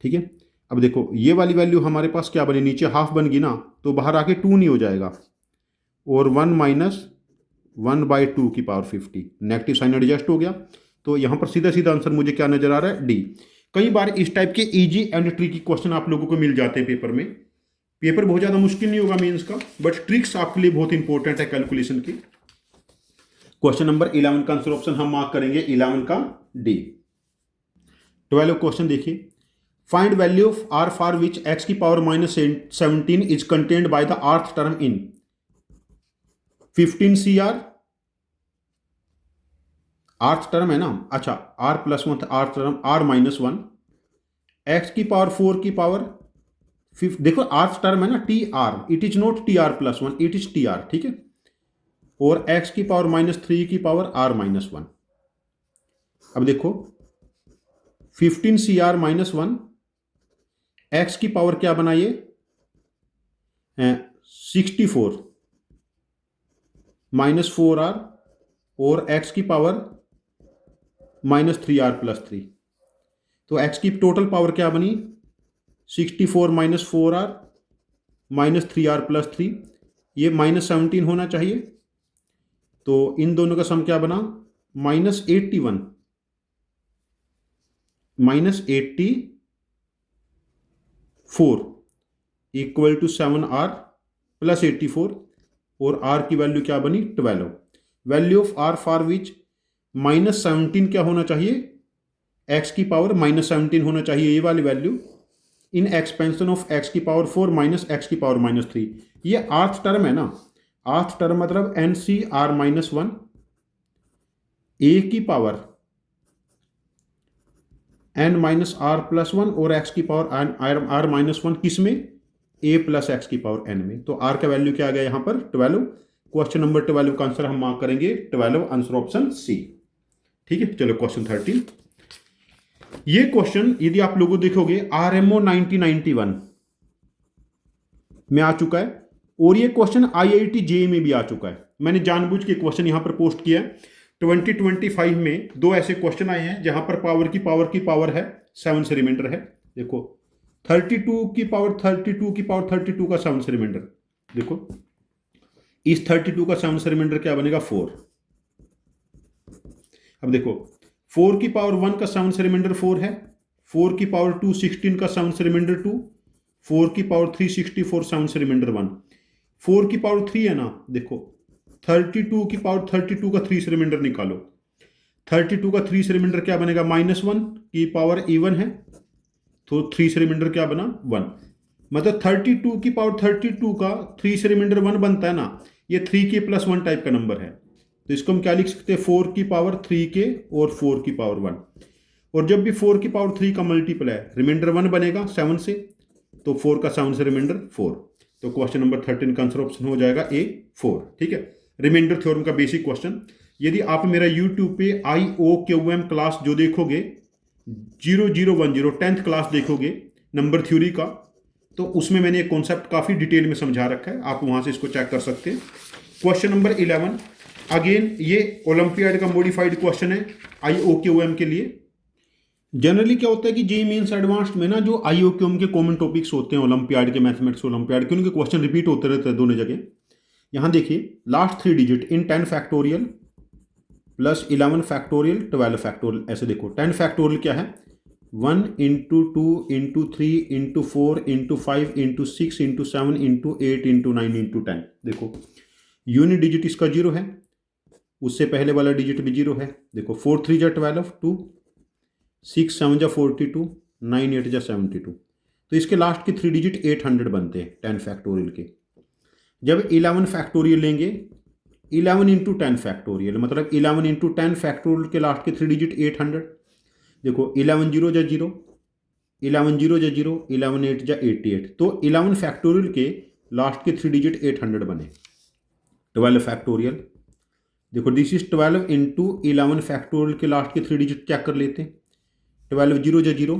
ठीक है। अब देखो ये वाली वैल्यू हमारे पास क्या बनी, नीचे हाफ बन गई ना तो बाहर आके 2 नहीं हो जाएगा, और 1 माइनस 1/2 की पावर 50, नेगेटिव साइन एडजस्ट हो गया। तो यहां पर सीधा सीधा आंसर मुझे क्या नजर आ रहा है डी। कई बार इस टाइप के इजी एंड ट्रिकी क्वेश्चन आप लोगों को मिल जाते हैं पेपर में। पेपर बहुत ज्यादा मुश्किल नहीं होगा मेंस का, बट ट्रिक्स आपके लिए बहुत इंपॉर्टेंट है कैलकुलेशन की। क्वेश्चन नंबर 11 का आंसर ऑप्शन हम मार्क करेंगे 11 का डी। 12 क्वेश्चन देखिए, find value of R for which X की power -17 is contained by the rth term in 15 CR, rth term है ना, अच्छा r + 1 rth term r-1, X की पावर 4 की पावर देखो rth टर्म है ना TR, it is not TR + 1, it is TR, ठीक है, और x की पावर -3 की पावर r-1। अब देखो 15 CR -1, x की पावर क्या बनाइए 64 -4r, और x की पावर -3r + 3, तो x की टोटल पावर क्या बनी 64 - 4r -3r + 3, ये -17 होना चाहिए। तो इन दोनों का सम क्या बना -81 -84 इक्वल टू 7r + 84, और r की वैल्यू क्या बनी 12। Value of r for which -17 क्या होना चाहिए, x की पावर -17 होना चाहिए, ये वाली value in expansion of x की पावर 4 - x की पावर -3, ये rth टर्म है ना, rth टर्म मतलब NCr-1 a की पावर n-r+1 और x की पावर r-1 किस में a + x की पावर n में। तो r का वैल्यू क्या आ गया यहां पर 12। क्वेश्चन नंबर 12 का आंसर हम मार्क करेंगे 12, आंसर ऑप्शन सी, ठीक है। चलो क्वेश्चन 13, ये क्वेश्चन यदि आप लोगों देखोगे RMO 1991 में आ चुका है, और ये क्वेश्चन IIT JEE में भी आ चुका है। मैंने जानबूझ के क्वेश्चन यहां पर पोस्ट किया है। 2025 में 2 ऐसे क्वेश्चन आए हैं जहां पर पावर की पावर है 7 से रिमाइंडर है। देखो 32 की पावर 32 का 7 से रिमाइंडर, देखो इस 32 का 7 से रिमाइंडर क्या बनेगा 4। अब देखो 4 की पावर 1 का 7 से रिमाइंडर 4 है, 4 की पावर 2 16 का 7 से रिमाइंडर 2, 4 की पावर 3 64 7 से रिमाइंडर 1, 4 की पावर 3 है ना, देखो 32 की पावर 32 का 3 से रिमाइंडर निकालो, 32 का 3 से रिमाइंडर क्या बनेगा -1 की पावर इवन है, तो 3 से रिमाइंडर क्या बना 1, मतलब 32 की पावर 32 का 3 से रिमाइंडर 1 बनता है ना, ये 3k + 1 टाइप का नंबर है। तो इसको हम क्या लिख सकते हैं 4 की पावर 3k और 4 की पावर 1, और जब भी 4 की पावर 3 का मल्टीपल है रिमाइंडर 1 बनेगा 7 से, तो 4 का 7 से रिमाइंडर 4। तो क्वेश्चन नंबर 13 का आंसर ऑप्शन हो जाएगा A 4, ठीक है। रिमाइंडर थ्योरम का बेसिक क्वेश्चन, यदि आप मेरा यूट्यूब पे IOQM क्लास जो देखोगे 0010 10th क्लास देखोगे नंबर थ्योरी का, तो उसमें मैंने एक कॉन्सेप्ट काफ़ी डिटेल में समझा रखा है, आप वहाँ से इसको चेक कर सकते हैं। क्वेश्चन नंबर 11, अगेन ये ओलंपियाड का मॉडिफाइड क्वेश्चन है IOQM के लिए। जनरली क्या होता है कि जेईई मेंस एडवांस्ड में ना जो IOQM के कॉमन टॉपिक्स होते हैं ओलंपियाड के, मैथमेटिक्स ओलंपियाड के, उनके क्वेश्चन रिपीट होते रहते हैं दोनों जगह। यहाँ देखिए last 3 digit in 10 factorial + 11 factorial 12 factorial, ऐसे देखो 10 फैक्टोरियल क्या है 1 into 2 into 3 into 4 into 5 into 6 into 7 into 8 into 9 into 10। देखो यूनिट डिजिट इसका 0 है, उससे पहले वाला डिजिट भी 0 है। देखो 4 3 जा 12, 2 6 7 जा 42, 9 8 जा 72। तो इसके लास्ट के 3 डिजिट 800 बनते हैं 10 फैक्टोरियल के। जब 11 फैक्टोरियल लेंगे, 11 इंटू 10 फैक्टोरियल मतलब 11 इंटू 10 फैक्टोरियल के लास्ट के 3 डिजिट 800। देखो 11 0 जा 0, 11 0 जा 0, 11 8 जा 88। तो 11 फैक्टोरियल के लास्ट के 3 डिजिट 800 बने। 12 फैक्टोरियल, देखो दिस इज 12 इंटू 11 फैक्टोरियल के लास्ट के 3 डिजिट चेक कर लेते हैं। 12 0 जा 0,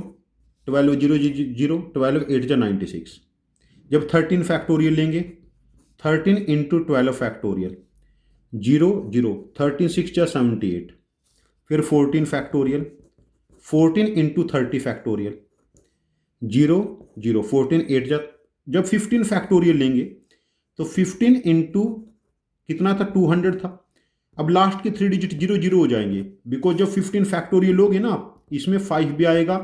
12 0 जा 0, 12 8 जा 96। जब 13 फैक्टोरियल लेंगे, 13 इंटू 12 फैक्टोरियल 0 0, 13 6 जा 78। फिर 14 फैक्टोरियल, 14 इंटू 30 फैक्टोरियल 0 0, 14 8 जा। जब 15 फैक्टोरियल लेंगे तो 15 इंटू कितना था, 200 था। अब लास्ट के 3 डिजिट 0 0 हो जाएंगे, बिकॉज जब 15 फैक्टोरियल लोगे ना आप, इसमें 5 भी आएगा,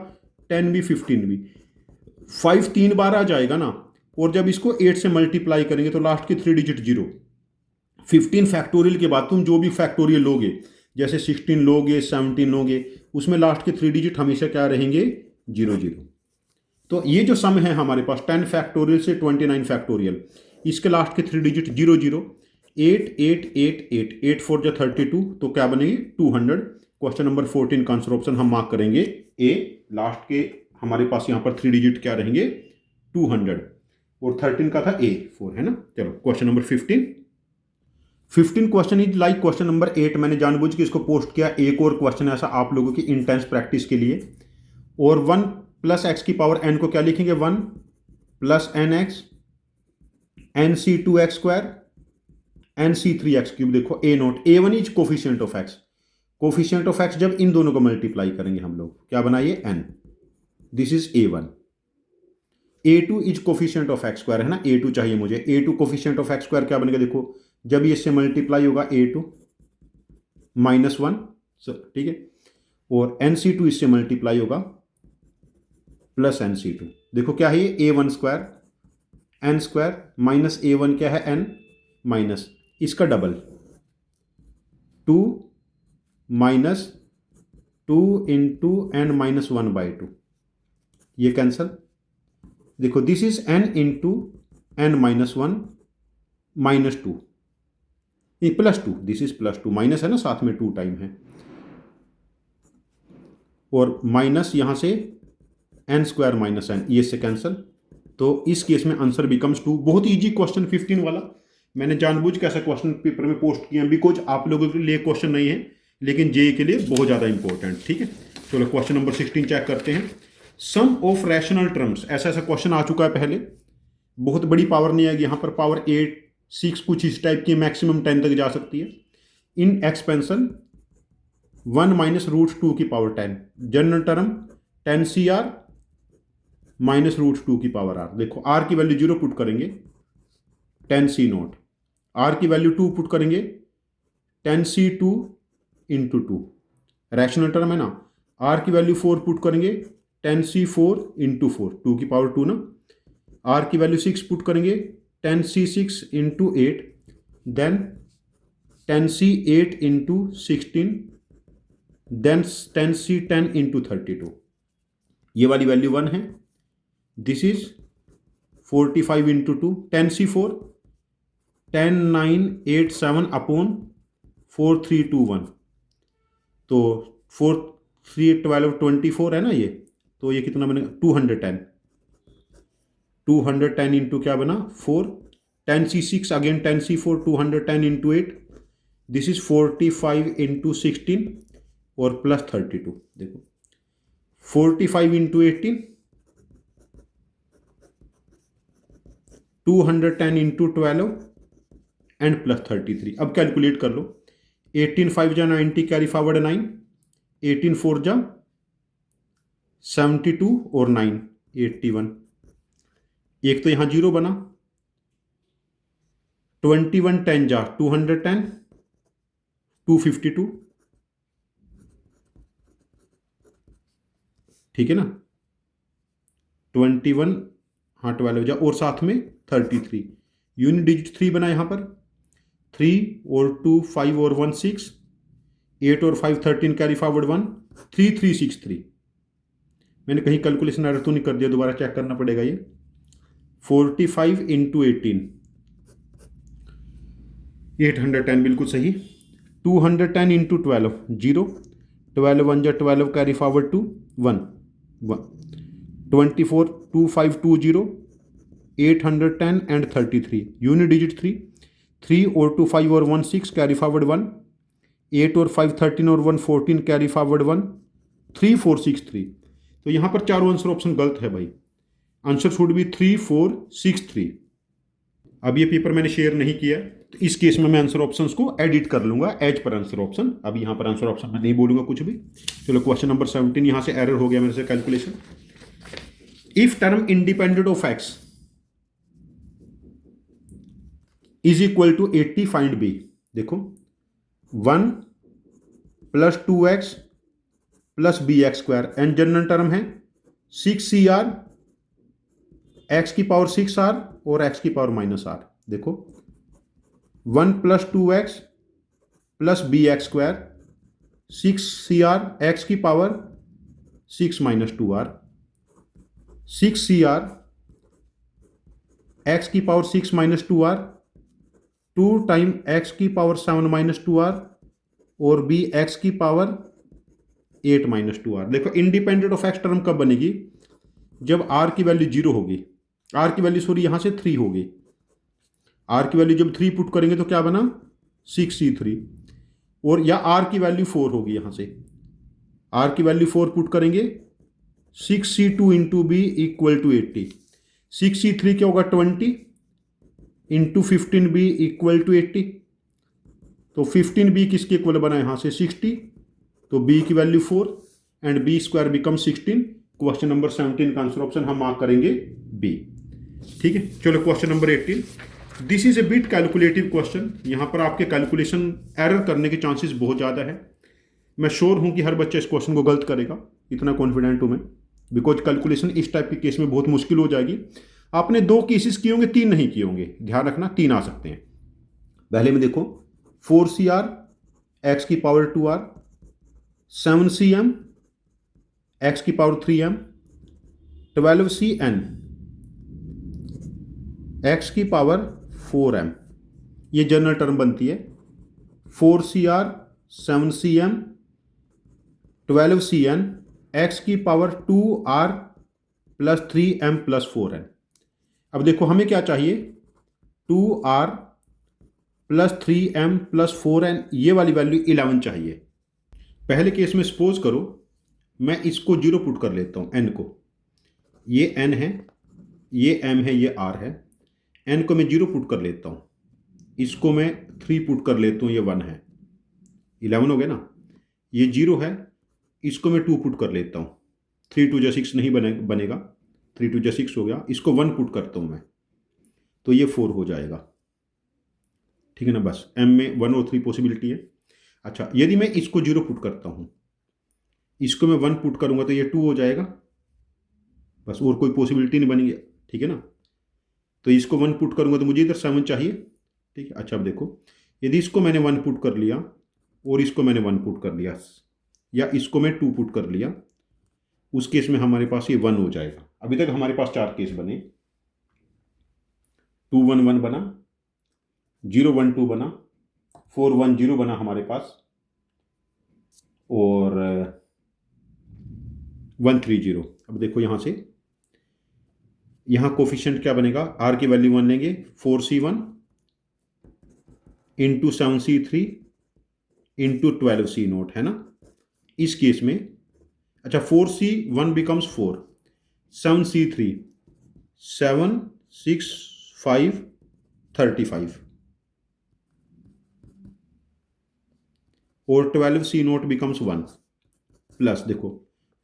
10 भी, 15 भी। 5 3 बार आ जाएगा ना, और जब इसको 8 से मल्टीप्लाई करेंगे तो लास्ट के 3 डिजिट 0। 15 फैक्टोरियल के बाद तुम जो भी फैक्टोरियल लोगे, जैसे 16 लोगे, 17 लोगे, उसमें लास्ट के 3 डिजिट हमेशा क्या रहेंगे, 0 0। तो ये जो सम है हमारे पास 10 फैक्टोरियल से 29 फैक्टोरियल, इसके लास्ट के 3 डिजिट 0 0, 8 8 8 8, 8 4 जा 32, तो क्या बनेगी 200। क्वेश्चन नंबर 14 का आंसर ऑप्शन हम मार्क करेंगे ए। लास्ट के हमारे पास यहाँ पर 3 डिजिट क्या रहेंगे, 200, और 13 का था ए 4, है ना। चलो question number 15 question is like question number 8। मैंने जानबूझ के इसको पोस्ट किया, एक और क्वेश्चन ऐसा आप लोगों की इंटेंस प्रैक्टिस के लिए। और 1 प्लस एक्स की पावर एन को क्या लिखेंगे, 1 plus N X, N C 2 X square, N C 3 X cube. देखो A nought, A one is coefficient of X. Coefficient of X जब इन दोनों को मल्टीप्लाई करेंगे हम लोग, क्या बनाइए, N. This is A one. A two is coefficient of x square, है ना, ए टू चाहिए मुझे। A two coefficient of x square क्या बनेगा, देखो जब ये इससे मल्टीप्लाई होगा ए टू -1, ठीक है, और एन सी टू इससे मल्टीप्लाई होगा प्लस एन सी टू। देखो क्या है ये, A one square N square minus A one क्या है, एन, माइनस इसका double 2 minus 2 into N minus 1/2, ये कैंसल। देखो this is N into N minus 1 minus 2, ये +2, दिस इज +2, माइनस है ना, साथ में 2 टाइम है, और माइनस यहां से एन स्क्वायर माइनस एन, ये से कैंसल। तो इस केस में आंसर बिकम्स 2। बहुत ईजी क्वेश्चन 15 वाला, मैंने जानबूझ के ऐसा क्वेश्चन पेपर में पोस्ट किया बिकॉज आप लोगों के लिए क्वेश्चन नहीं है, लेकिन जे के लिए बहुत ज़्यादा इंपॉर्टेंट, ठीक है। चलो क्वेश्चन नंबर 16 चेक करते हैं। सम ऑफ रैशनल टर्म्स, ऐसा क्वेश्चन आ चुका है पहले, बहुत बड़ी पावर नहीं आएगी यहाँ पर, पावर 8 6 कुछ इस टाइप की, मैक्सिमम 10 तक जा सकती है। इन एक्सपेंशन 1 माइनस √2 की power 10, general term 10 CR minus √2 की पावर R। देखो R की वैल्यू 0 पुट करेंगे, 10C0, R की वैल्यू 2 पुट करेंगे, 10C2 इंटू 2, रैशनल टर्म है ना। R की वैल्यू 4 पुट करेंगे, 10C4 इंटू 4, 2 की पावर 2 ना। R की वैल्यू 6 पुट करेंगे, 10C6 into 8, then 10C8 into 16, then 10C10 into 32, ये वाली वैल्यू 1 है। This is 45 into 2, 10C4 10 9 8 7 upon 4 3 2 1, तो 4 3 12 24 है ना ये, तो ये कितना बनेगा 210 इंटू क्या बना 4, 10C6 again 10C4 210 into 8, this is 45 into 16 और प्लस 32। देखो 45 इंटू 18, 210 इंटू 12 एंड प्लस 33। अब कैलकुलेट कर लो, 18 5 जा 90, कैरी फॉरवर्ड 9, 18 4 जा 72 और 9 81, एक तो यहाँ 0 बना, 21 10 जा 210, 252, ठीक है ना, 21, हाँ 12 जा, और साथ में 33, यूनिट डिजिट 3 बना यहाँ पर, 3 और 2 5 और 1 6, 8 और 5 13, कैरी फॉरवर्ड 1, 3 3 6 3। मैंने कहीं कैलकुलेशन एरर तो नहीं कर दिया, दोबारा चेक करना पड़ेगा ये। 45 इंटू 18, 810 बिल्कुल सही। 210 इंटू 12 0, 12 1 जा 12, carry forward 2 1 1, 24 2 5 2 0, 810 and 33, unit digit 3, 3 और 2 5 और 1 6, कैरी फॉरवर्ड 1, 8 और 5 13 और 1 14, कैरी फॉरवर्ड 1, 3 4 6 3। तो यहाँ पर चारों आंसर ऑप्शन गलत है भाई, आंसर शुड बी 3 4 6 3। अब ये पेपर मैंने शेयर नहीं किया, तो इस केस में मैं आंसर ऑप्शंस को एडिट कर लूंगा एज पर आंसर ऑप्शन। अब यहाँ पर आंसर ऑप्शन मैं नहीं बोलूंगा कुछ भी। चलो क्वेश्चन नंबर 17, यहाँ से एरर हो गया मेरे से calculation. If term independent of x is equal to 80, find b. देखो 1 plus 2x plus b x square, and general term है 6CR, एक्स की पावर 6R और एक्स की पावर -R। देखो 1 plus 2x plus b x square, 6CR x की power 6 - 2R, 6CR x की power 6 - 2R, 2 time x की power 7 - 2R और B x की पावर 8 - 2R। देखो इंडिपेंडेंट ऑफ एक्स टर्म कब बनेगी, जब R की वैल्यू 0 होगी, R की वैल्यू सॉरी यहाँ से 3 होगी। R की वैल्यू जब 3 पुट करेंगे तो क्या बना 6C3, और या R की वैल्यू 4 होगी, यहाँ से R की वैल्यू 4 पुट करेंगे, 6C2 into B equal to 80, 6C3 क्या होगा 20 इंटू 15B इक्वल टू 80। तो 15B किसके इक्वल बना यहाँ से 60, तो B की value 4 and b square become 16। Question number 17 का आंसर ऑप्शन हम मार्क करेंगे बी। ठीक है, चलो question number 18, this is a bit calculative question. यहाँ पर आपके कैलकुलेशन एरर करने के चांसेस बहुत ज़्यादा है। मैं श्योर हूँ कि हर बच्चा इस क्वेश्चन को गलत करेगा, इतना कॉन्फिडेंट हूँ मैं, बिकॉज कैलकुलेशन इस टाइप के केस में बहुत मुश्किल हो जाएगी। आपने 2 केसेस किए होंगे, 3 नहीं किए होंगे, ध्यान रखना 3 आ सकते हैं। पहले में देखो 4CR एक्स की पावर 2R, 7CM एक्स की पावर 3M, 12CN एक्स की पावर 4M, ये जनरल टर्म बनती है। 4CR 7CM 12CN एक्स की power 2R plus 3M plus 4N। अब देखो हमें क्या चाहिए, 2R plus 3M plus 4N, ये वाली वैल्यू 11 चाहिए। पहले केस में सपोज करो मैं इसको 0 पुट कर लेता हूँ, n को, ये n है, ये m है, ये r है, n को मैं 0 पुट कर लेता हूँ, इसको मैं 3 पुट कर लेता हूँ, ये 1 है, 11 हो गया ना। ये 0 है, इसको मैं 2 पुट कर लेता हूँ, 3 2 जा 6 नहीं बनेगा, 3 2 जा 6 हो गया। इसको 1 पुट करता हूँ मैं, तो ये 4 हो जाएगा। ठीक है ना, बस m में 1 और 3 पॉसिबिलिटी है। अच्छा, यदि मैं इसको 0 पुट करता हूँ, इसको मैं 1 पुट करूँगा तो ये 2 हो जाएगा, बस और कोई पॉसिबिलिटी नहीं बनेगी। ठीक है ना, तो इसको 1 पुट करूँगा तो मुझे इधर 7 चाहिए। ठीक है, अच्छा अब देखो यदि इसको मैंने 1 पुट कर लिया और इसको मैंने 1 पुट कर लिया, या इसको मैं 2 पुट कर लिया, उस केस में हमारे पास ये 1 हो जाएगा। अभी तक हमारे पास 4 केस बने, 2 1 1 बना, 0 1 2 बना, 4 1 0 बना हमारे पास, और 1 3 0। अब देखो यहाँ से, यहाँ कोफिशिएंट क्या बनेगा, R की वैल्यू 1 लेंगे, 4C1 into 7C3 into 12C0, है ना इस केस में। अच्छा, 4C1 बिकम्स 4, 7C3 7 6 5 35, और 12C0 बिकम्स 1 प्लस, देखो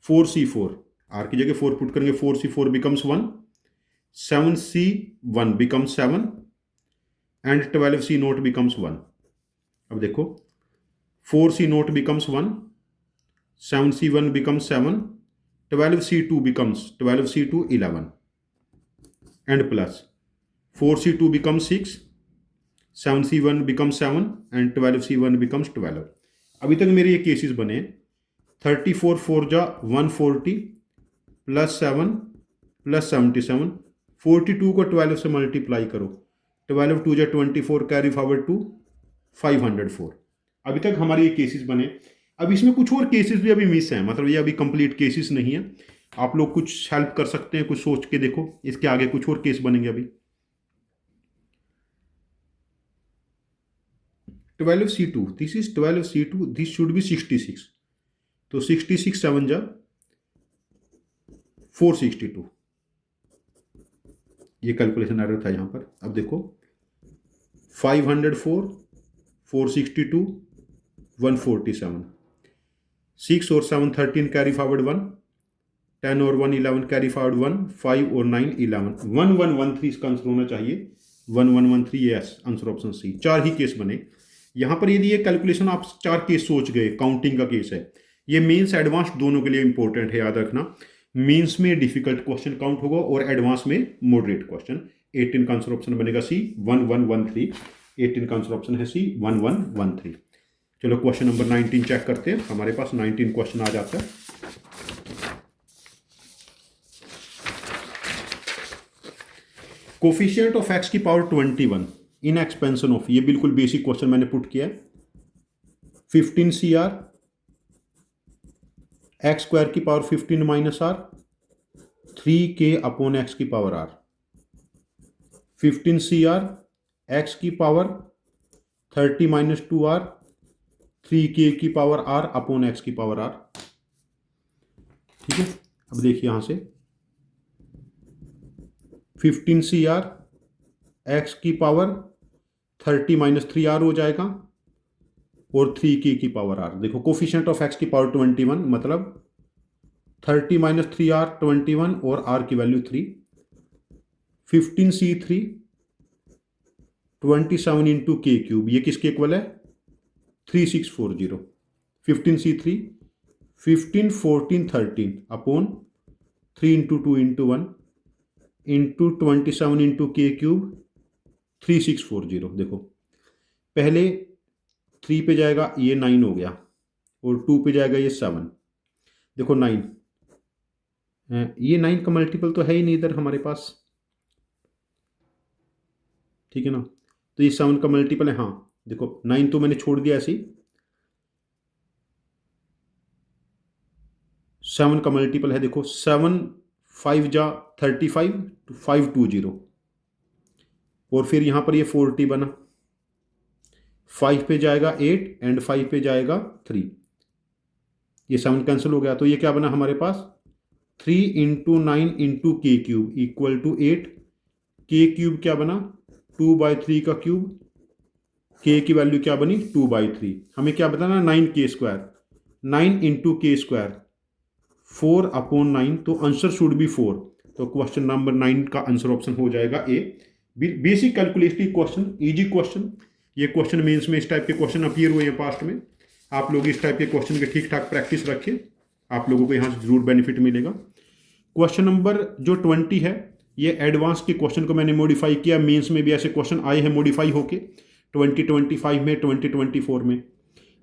4C4, R की जगह 4 पुट करेंगे, 4C4 becomes 1, 7C1 becomes 7 and 12C0 becomes 1। अब देखो 4C0 becomes 1, 7C1 becomes 7 12c2 becomes 12c2 11 and plus 4c2 becomes 6, 7c1 becomes 7 and 12c1 becomes 12। अभी तक मेरे ये केसेस बने 34 4 जा 140 प्लस 7 प्लस 77, 42 को 12 से मल्टीप्लाई करो, 12 2 जा 24 कैरी फॉरवर्ड टू 504। अभी तक हमारे ये केसेस बने। अब इसमें कुछ और केसेस भी अभी मिस हैं, मतलब ये अभी कंप्लीट केसेस नहीं है। आप लोग कुछ हेल्प कर सकते हैं, कुछ सोच के देखो, इसके आगे कुछ और केस बनेंगे अभी। 12c2, this is 12c2, this should B 66, तो 66 7 जा 462, ये कैलकुलेशन एरर था यहां पर। अब देखो 504 462 147, 6 और 7 13 कैरी फॉरवर्ड 1, 10 और 1 11 कैरी फॉरवर्ड 1, 5 और 9 11, 1113 इसका आंसर होना चाहिए, 1113, यस आंसर ऑप्शन सी। 4 ही केस बने यहां पर। यदि ये कैलकुलेशन आप 4 केस सोच गए, काउंटिंग का केस है, ये मेंस एडवांस दोनों के लिए इंपॉर्टेंट है, याद रखना। मेंस में डिफिकल्ट क्वेश्चन काउंट होगा और एडवांस में मॉडरेट क्वेश्चन। 18 का आंसर ऑप्शन बनेगा सी 1113, 18 का आंसर ऑप्शन है सी 1113। चलो क्वेश्चन नंबर 19 चेक करते हैं। हमारे पास 19 क्वेश्चन आ जाता है। कोफिशिएंट ऑफ एक्स की पावर 21 इन एक्सपेंशन ऑफ, ये बिल्कुल बेसिक क्वेश्चन मैंने पुट किया है। 15 CR एक्स स्क्वायर की power 15 minus R 3k upon X की पावर आर। 15 CR एक्स की पावर 30 माइनस 2r 3k की पावर r अपॉन एक्स की पावर r। ठीक है, अब देखिए यहां से 15 CR एक्स की पावर 30 माइनस 3r हो जाएगा और 3k की पावर r। देखो कोफिशिएंट ऑफ एक्स की पावर 21 मतलब 30 माइनस 3r 21 और r की वैल्यू 3। 15c3 27 इंटू के क्यूब, ये किसके इक्वल है 3640। 15c3 15 14 13 upon 3 into 2 into 1 into 27 into के क्यूब 3640। देखो पहले 3 पे जाएगा ये 9 हो गया और 2 पे जाएगा ये 7। देखो 9, ये 9 का मल्टीपल तो है ही नहीं इधर हमारे पास, ठीक है ना, तो ये 7 का मल्टीपल है। हाँ देखो 9 तो मैंने छोड़ दिया ऐसे ही, 7 का मल्टीपल है। देखो 7 5 जा 35 520 और फिर यहां पर ये 40 बना, 5 पे जाएगा 8 एंड 5 पे जाएगा 3, ये 7 कैंसिल हो गया। तो ये क्या बना हमारे पास 3 इंटू 9 इंटू के क्यूब इक्वल टू 8। के क्यूब क्या बना 2/3 का क्यूब, के की वैल्यू क्या बनी 2/3। हमें क्या बताना 9k स्क्वायर, 9 इंटू के स्क्वायर 4 अपॉन 9, तो आंसर शुड बी 4। तो क्वेश्चन नंबर 9 का आंसर ऑप्शन हो जाएगा A. Basic calculative question, easy question. ये क्वेश्चन मेंस में इस टाइप के क्वेश्चन अपीयर हुए हैं पास्ट में। आप लोग इस टाइप के क्वेश्चन के ठीक ठाक प्रैक्टिस रखें, आप लोगों को यहाँ से जरूर बेनिफिट मिलेगा। क्वेश्चन नंबर जो 20 है, ये एडवांस के क्वेश्चन को मैंने मॉडिफाई किया। मेंस में भी ऐसे क्वेश्चन आए हैं मॉडिफाई होके 2025 में 2024 में।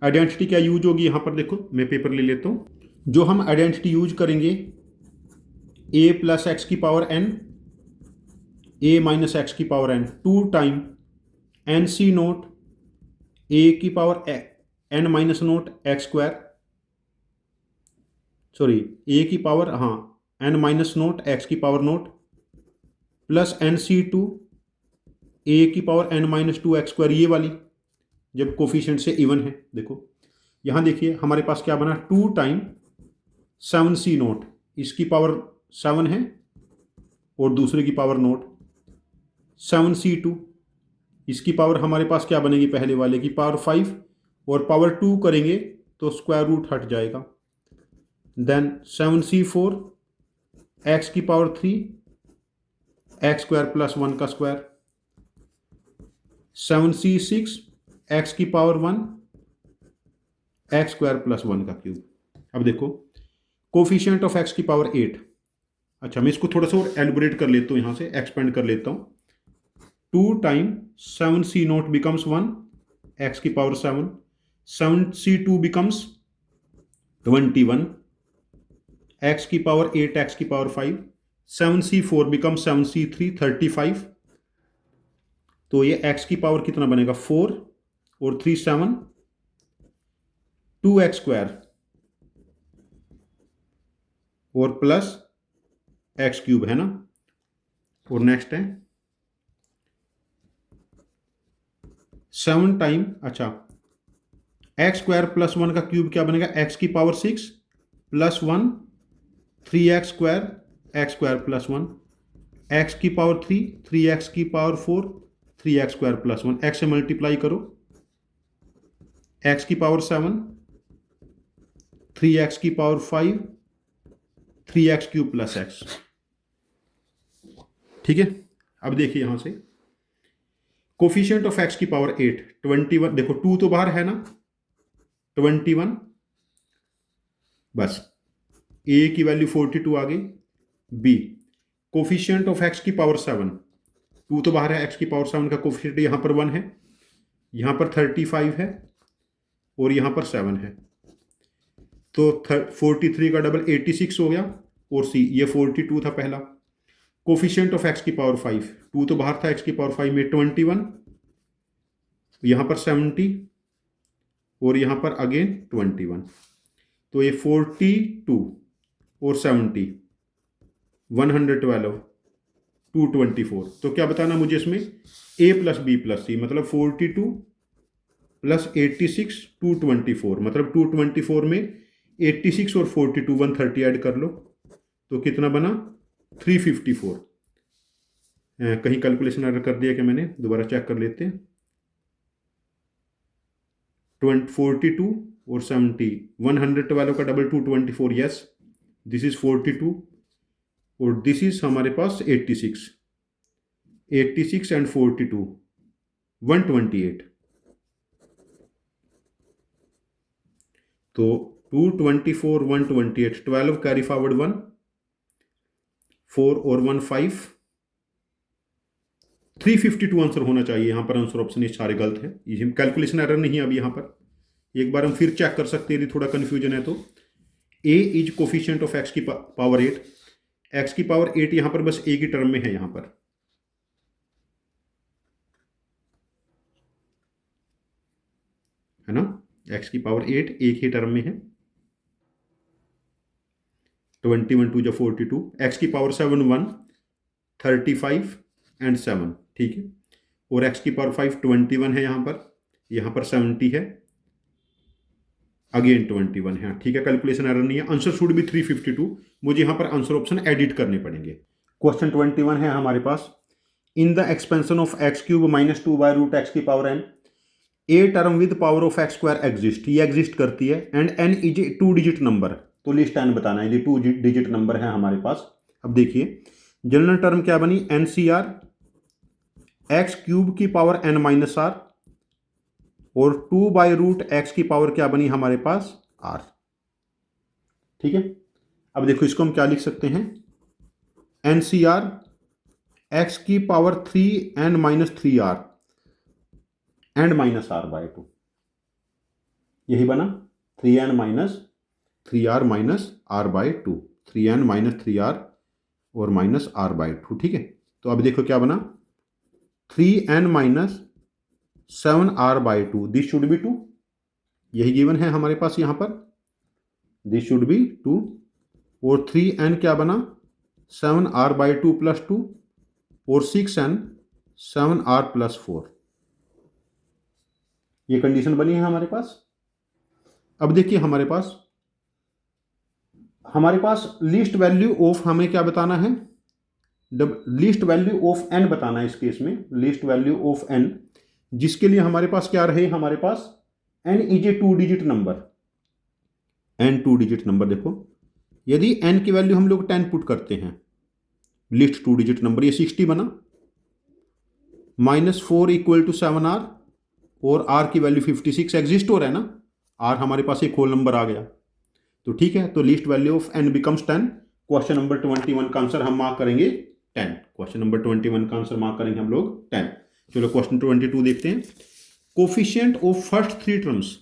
आइडेंटिटी क्या यूज होगी यहाँ पर, देखो मैं पेपर ले लेता हूँ। जो हम आइडेंटिटी यूज करेंगे a प्लस एक्स की power n, a minus X की power n 2 time N C nought a की power n minus nought X square, sorry a की पावर हाँ n माइनस नोट एक्स की power nought plus NC2 a की power n minus 2 X square, ये वाली जब coefficient से even है। देखो यहां देखिए हमारे पास क्या बना 2 टाइम 7c नोट, इसकी पावर 7 है और दूसरे की पावर नोट 7c2, इसकी पावर हमारे पास क्या बनेगी पहले वाले की पावर 5 और पावर 2 करेंगे तो स्क्वायर रूट हट जाएगा। देन 7c4 एक्स की पावर 3 एक्स स्क्वायर प्लस 1 का स्क्वायर, 7c6 एक्स की पावर 1 एक्स स्क्वायर प्लस 1 का क्यूब। अब देखो कोफिशिएंट ऑफ एक्स की पावर 8। अच्छा, मैं इसको थोड़ा सा और एलिब्रेट कर लेता हूँ, यहाँ से एक्सपेंड कर लेता हूँ। 2 टाइम 7c0 बिकम्स 1 एक्स की पावर 7, 7c2 बिकम्स 21 एक्स की पावर 8 एक्स की पावर 5, 7c4 बिकम्स 7c3 35। तो ये एक्स की पावर कितना बनेगा 4 और 3 7, 2x स्क्वायर और प्लस एक्स क्यूब है ना। और नेक्स्ट है 7 टाइम, अच्छा एक्स स्क्वायर प्लस 1 का क्यूब क्या बनेगा एक्स की power 6 plus 1 3x square plus 1 x की पावर 3 3x की power 4 3x square plus 1 x से मल्टीप्लाई करो, एक्स की पावर 7 3x की power 5 3x cube plus x. ठीक है, अब देखिए यहां से कोफिशिएंट ऑफ एक्स की पावर 8 21, देखो 2 तो बाहर है ना, 21 बस ए की वैल्यू 42 आ गई। बी कोफिशिएंट ऑफ एक्स की पावर 7, 2 तो बाहर है, एक्स की पावर 7 का कोफिशिएंट यहां पर 1 है, यहां पर 35 है और यहां पर 7 है, तो 43 का डबल 86 हो गया। और सी ये 42 था पहला। कोफिशिएंट ऑफ एक्स की पावर 5, 2 तो बाहर था, एक्स की पावर 5 में 21, यहां पर 70 और यहां पर अगेन 21, तो ये 42 और 70 112 224। तो क्या बताना मुझे इसमें ए प्लस बी प्लस सी, मतलब 42 प्लस 86 224, मतलब 224 में 86 और 42 130 ऐड कर लो तो कितना बना 354। कहीं कैलकुलेशन एरर कर दिया क्या मैंने, दोबारा चेक कर लेते हैं। 42 और 70 112 का डबल 224, यस दिस इज 42 और दिस इज हमारे पास 86 एंड 42 128। तो 224 128 12 कैरी फॉरवर्ड 1 4 और 1 5 352 आंसर होना चाहिए। यहां पर आंसर ऑप्शन ये सारे गलत है, ये कैलकुलेशन एरर नहीं है। अभी यहां पर एक बार हम फिर चेक कर सकते हैं यदि थोड़ा कंफ्यूजन है तो। ए इज कोफिशिएंट ऑफ एक्स की पावर 8, एक्स की पावर 8 यहां पर बस ए की टर्म में है, यहां पर है ना, एक्स की पावर 8 एक ही टर्म में है। 21 2 जो 42, एक्स की पावर 7 1 35 एंड 7, ठीक है। और एक्स की पावर 5 21 है, यहां पर 70 है, अगेन 21 है, ठीक है। कैलकुलेशन एरर नहीं है, आंसर शुड बी 352। मुझे यहां पर आंसर ऑप्शन एडिट करने पड़ेंगे। क्वेश्चन 21 है हमारे पास, in the expansion of X cube minus 2 by root x की power N, a term with power of x square exist, ये एग्जिस्ट करती है, and N is a 2 digit number. तो लिस्ट एन बताना है, ये 2 डिजिट नंबर है हमारे पास। अब देखिए जनरल टर्म क्या बनी, n c r x cube की पावर एन माइनस आर, और 2 बाई रूट एक्स की पावर क्या बनी हमारे पास आर, ठीक है। अब देखो इसको हम क्या लिख सकते हैं, एन सी आर एक्स की power 3 n minus 3 r and minus r by 2, यही बना 3n minus 3r minus r by 2, 3n minus 3r और माइनस आर बाय 2, ठीक है। तो अब देखो क्या बना 3n minus 7r by 2, this should be 2, यही गिवन है हमारे पास यहां पर, दिस शुड बी 2। और 3n क्या बना 7r बाय 2 प्लस 2 और 6n 7r प्लस 4, ये कंडीशन बनी है हमारे पास। अब देखिए हमारे पास लिस्ट वैल्यू ऑफ हमें क्या बताना है, लिस्ट वैल्यू ऑफ n बताना है इस केस में, लिस्ट वैल्यू ऑफ n, जिसके लिए हमारे पास क्या रहे, हमारे पास n is a 2 digit number, n 2 digit number. देखो यदि n की वैल्यू हम लोग 10 पुट करते हैं, लिस्ट 2 डिजिट नंबर, ये 60 बना, माइनस 4 इक्वल टू 7r, और r की वैल्यू 56 एग्जिस्ट हो रहा है ना, r हमारे पास एक होल नंबर आ गया, तो ठीक है, तो least value of n becomes 10। Question number 21 का आंसर हम मार्क करेंगे 10। क्वेश्चन नंबर 21 का आंसर मार्क करेंगे हम लोग 10। चलो क्वेश्चन 22 देखते हैं। Coefficient of first three terms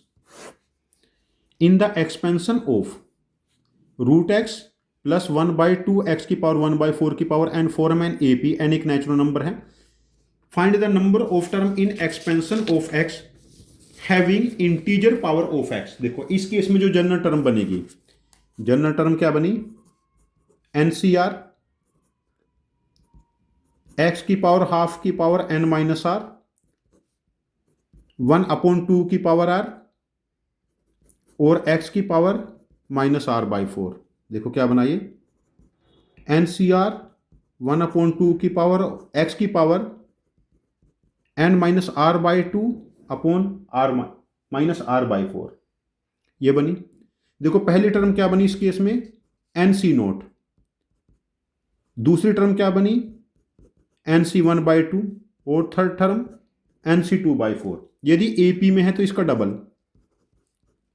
in the expansion of root x plus 1/2 x की पावर 1/4 की power n form an A P. N एक नेचुरल नंबर है। Find the number of term in expansion of x having integer power of x. देखो इस case में जो general term बनेगी, general term क्या बनी, एनसीआर एक्स की पावर हाफ की पावर एन माइनस आर 1/2 की पावर आर और एक्स की पावर -r/4। देखो क्या बनाइए, एनसीआर 1/2 की पावर एक्स की पावर n-r/2 अपॉन r-r/4 ये बनी। देखो पहली टर्म क्या बनी इस केस में, NC0। दूसरी टर्म क्या बनी, NC1/2 और थर्ड टर्म NC2/4। यदि AP में है तो इसका डबल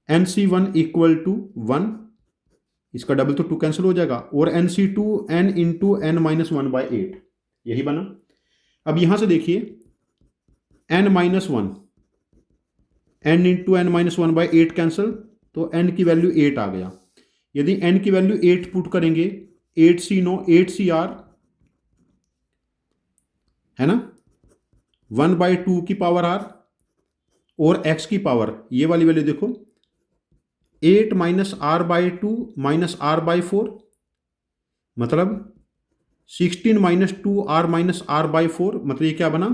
NC1 इक्वल टू 1, इसका डबल तो 2 कैंसिल हो जाएगा, और NC2 n इंटू n-1/8 यही बना। अब यहां से देखिए n-1 n into n-1/8 cancel, तो n की वैल्यू 8 आ गया। यदि n की वैल्यू 8 पुट करेंगे 8CR है ना, 1/2 की पावर r और x की पावर ये वाली वैल्यू देखो 8 -r/2 -r/4 मतलब 16 - 2r -r/4 मतलब ये क्या बना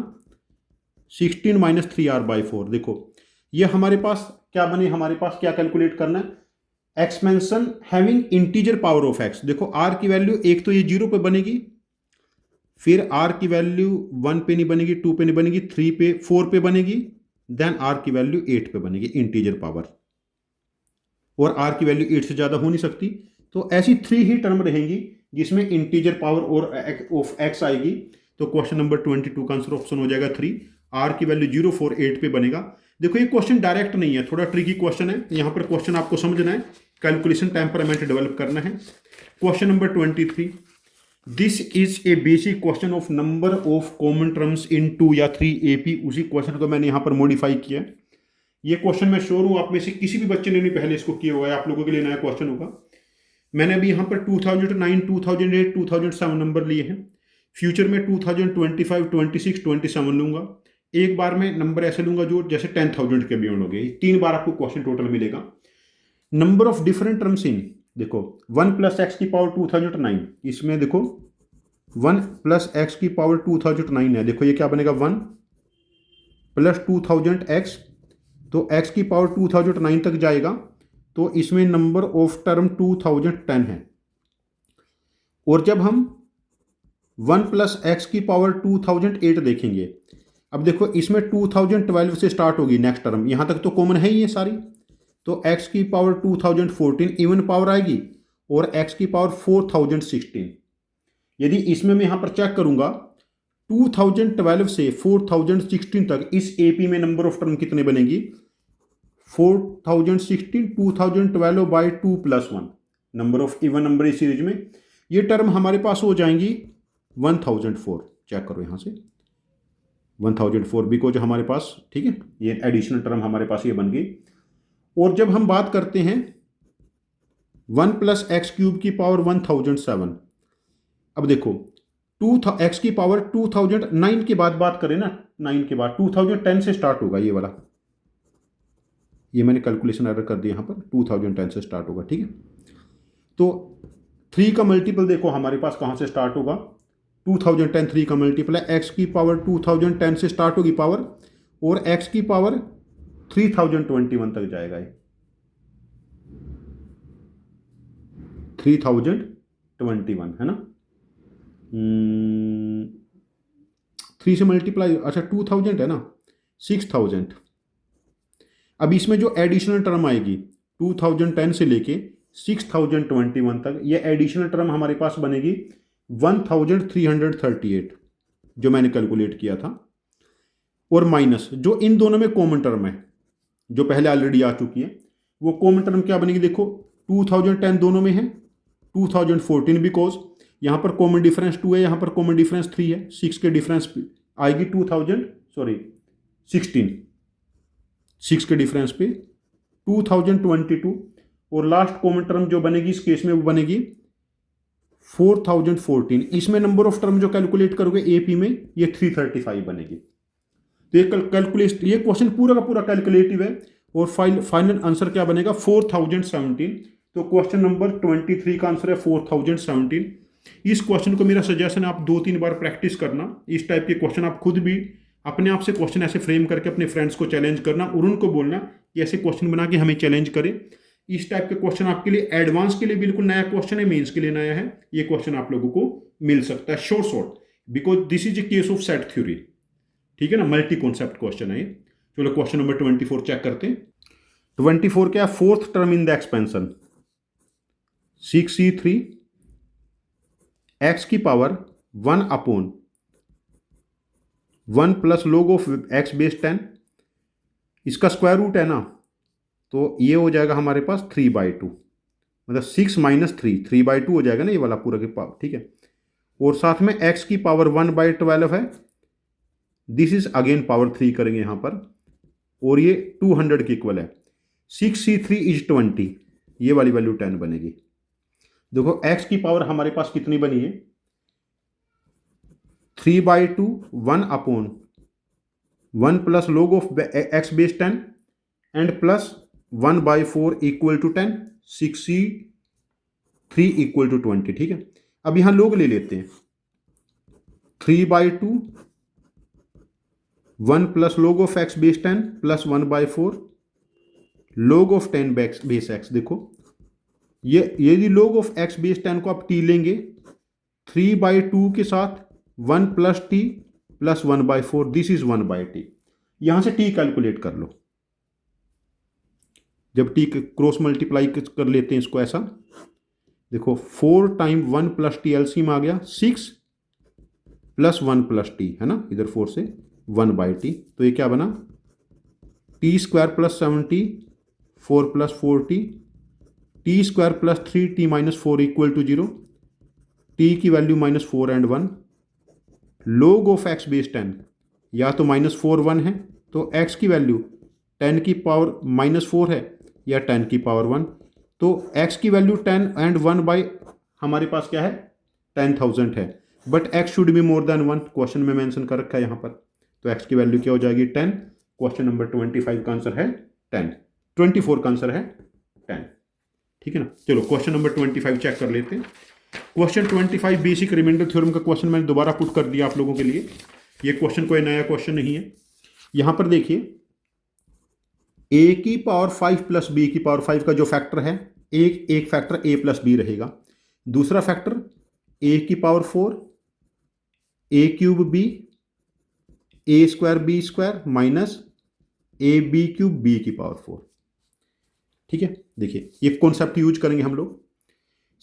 16 - 3r/4। देखो ये हमारे पास क्या बने, हमारे पास क्या कैलकुलेट करना है, expansion having integer power of x. देखो r की वैल्यू एक तो ये 0 पे बनेगी, फिर r की वैल्यू 1 पे नहीं बनेगी, 2 पे नहीं बनेगी, 3 पे 4 पे बनेगी, देन r की वैल्यू 8 पे बनेगी इंटीजर पावर, और r की वैल्यू 8 से ज़्यादा हो नहीं सकती। तो ऐसी 3 ही टर्म रहेंगी जिसमें इंटीजर पावर और ऑफ x आएगी। तो क्वेश्चन नंबर 22 का आंसर ऑप्शन हो जाएगा 3। r की वैल्यू 0, 4, 8 पे बनेगा। देखो ये क्वेश्चन डायरेक्ट नहीं है, थोड़ा ट्रिकी क्वेश्चन है। यहाँ पर क्वेश्चन आपको समझना है, कैलकुलेशन टेम्परामेंट डेवलप करना है। Question number 23, this is A basic question of number of common terms in 2 या 3 AP। उसी क्वेश्चन को मैंने यहाँ पर मॉडिफाई किया। ये क्वेश्चन मैं श्योर हूँ आप में से किसी भी बच्चे ने नहीं पहले इसको किया हुआ है, आप लोगों के लिए नया क्वेश्चन होगा। मैंने अभी यहाँ पर 2009, 2008, 2007 नंबर लिए हैं। फ्यूचर में 2025, 26, 27 लूंगा। एक बार में नंबर ऐसे लूंगा जो जैसे 10,000 के बियॉन्ड हो गए। 3 बार आपको क्वेश्चन टोटल मिलेगा। Number of different terms in, देखो 1 + x की पावर 2009, इसमें देखो 1 + x की पावर 2009 है। देखो ये क्या बनेगा, 1 + 2000x, तो x की पावर 2009 तक जाएगा, तो इसमें नंबर ऑफ टर्म 2010 है। और जब हम 1 + x की पावर 2008 देखेंगे, अब देखो इसमें 2012 से स्टार्ट होगी नेक्स्ट टर्म, यहां तक तो कॉमन है ही ये सारी। तो x की पावर 2014 इवन पावर आएगी, और x की पावर 4016। यदि इसमें मैं यहां पर चेक करूंगा 2012 से 4016 तक इस AP में नंबर ऑफ टर्म कितने बनेगी, 4016 2012/2 + 1 नंबर ऑफ इवन नंबर इस सीरीज में। ये टर्म हमारे पास हो जाएंगी 1004। चेक करो यहां से 1004 बिकॉज हमारे पास, ठीक है, ये एडिशनल टर्म हमारे पास ये बन गई। और जब हम बात करते हैं 1 + x³ की पावर 1007, अब देखो x की पावर 2009 के बाद बात करें ना, 9 के बाद 2010 से स्टार्ट होगा ये वाला। ये मैंने कैलकुलेशन एरर कर दिया, यहाँ पर 2010 से स्टार्ट होगा, ठीक है। तो 3 का मल्टीपल देखो हमारे पास कहाँ से स्टार्ट होगा, 2010 3 का मल्टीपल है, x की पावर 2010 से स्टार्ट होगी पावर, और x की पावर 3021 तक जाएगा ये, 3021 है ना। 3 से मल्टीप्लाई, अच्छा 2000 है ना, 6000। अब इसमें जो एडिशनल टर्म आएगी 2010 से लेके 6021 तक, ये एडिशनल टर्म हमारे पास बनेगी 1338 जो मैंने कैलकुलेट किया था, और माइनस जो इन दोनों में कॉमन टर्म है जो पहले ऑलरेडी आ चुकी है, वो कॉमन टर्म क्या बनेगी, देखो 2010 दोनों में है, 2014 बिकॉज यहाँ पर कॉमन डिफरेंस 2 है, यहाँ पर कॉमन डिफरेंस 3 है, 6 के डिफरेंस आएगी 6 के डिफरेंस पे 2022, और लास्ट कॉमन टर्म जो बनेगी इस केस में वो बनेगी 4014। इसमें नंबर ऑफ टर्म जो कैलकुलेट करोगे एपी में ये 335 बनेगी। तो ये कैलकुलेट, ये क्वेश्चन पूरा का पूरा कैलकुलेटिव है और फाइनल आंसर क्या बनेगा 4017। तो क्वेश्चन नंबर 23 का आंसर है 4017। इस क्वेश्चन को मेरा सजेशन है आप 2-3 बार प्रैक्टिस करना। इस टाइप के क्वेश्चन आप खुद भी अपने आप से क्वेश्चन ऐसे फ्रेम करके अपने फ्रेंड्स को चैलेंज करना और उनको बोलना कि ऐसे क्वेश्चन बना के हमें चैलेंज करें। इस टाइप के क्वेश्चन आपके लिए एडवांस के लिए बिल्कुल नया क्वेश्चन है, मेंस के लिए नया है। ये क्वेश्चन आप लोगों को मिल सकता है short because this is A case of set theory. ठीक है ना, मल्टी कॉन्सेप्ट क्वेश्चन है ये। चलो क्वेश्चन नंबर 24 चेक करते हैं। 24 क्या है, fourth term in the expansion 6c3 x की power 1 upon 1 plus log of x base 10, इसका स्क्वायर रूट है ना, तो ये हो जाएगा हमारे पास 3/2, मतलब 6 - 3/2 हो जाएगा ना ये वाला पूरा के पावर। ठीक है, और साथ में x की पावर 1/12 है, दिस इज अगेन पावर 3 करेंगे यहाँ पर, और ये 200 के इक्वल है। 6c3 = 20, ये वाली वैल्यू 10 बनेगी। देखो x की पावर हमारे पास कितनी बनी है 3/2, 1 upon 1 plus log of x base 10 and plus 1/4 equal to 10, 6c3 equal to 20। ठीक है, अब यहां लोग ले लेते हैं 3/2, 1 plus log of x base 10 plus 1/4 log of 10 base x। देखो ये यदि log ऑफ x बेस 10 को आप t लेंगे 3/2 के साथ 1 plus t plus 1/4, this is 1/t। यहां से t कैलकुलेट कर लो। जब t क्रॉस मल्टीप्लाई कर लेते हैं इसको ऐसा, देखो 4 टाइम 1 प्लस टी एलसीएम आ गया 6 प्लस 1 प्लस टी, है ना, इधर 4 से 1/t। तो ये क्या बना t² plus 7t 4 plus 4t t² plus 3t minus 4 equal to 0, t की value -4 and 1, log of x base 10 या तो -4 1 है, तो x की वैल्यू 10 की पावर -4 है या 10 की पावर 1, तो x की वैल्यू 10 एंड 1 बाई हमारे पास क्या है 10,000 है, but x should be more than 1, question में मेंशन कर रखा है यहाँ पर। तो x की वैल्यू क्या हो जाएगी 10। क्वेश्चन नंबर 25 का आंसर है 10, 24 का आंसर है 10। ठीक है ना, चलो क्वेश्चन नंबर 25 चेक कर लेते हैं। क्वेश्चन 25 बेसिक रिमाइंडर थ्योरम का क्वेश्चन मैंने दोबारा पुट कर दिया आप लोगों के लिए। ये क्वेश्चन कोई नया क्वेश्चन नहीं है। यहां पर देखिए a की पावर 5 प्लस b की पावर 5 का जो फैक्टर है, एक फैक्टर a प्लस b रहेगा, दूसरा फैक्टर a की power 4 a³ b a² b² minus ab³ b की पावर 4। ठीक है, देखिए ये कॉन्सेप्ट यूज करेंगे हम लोग।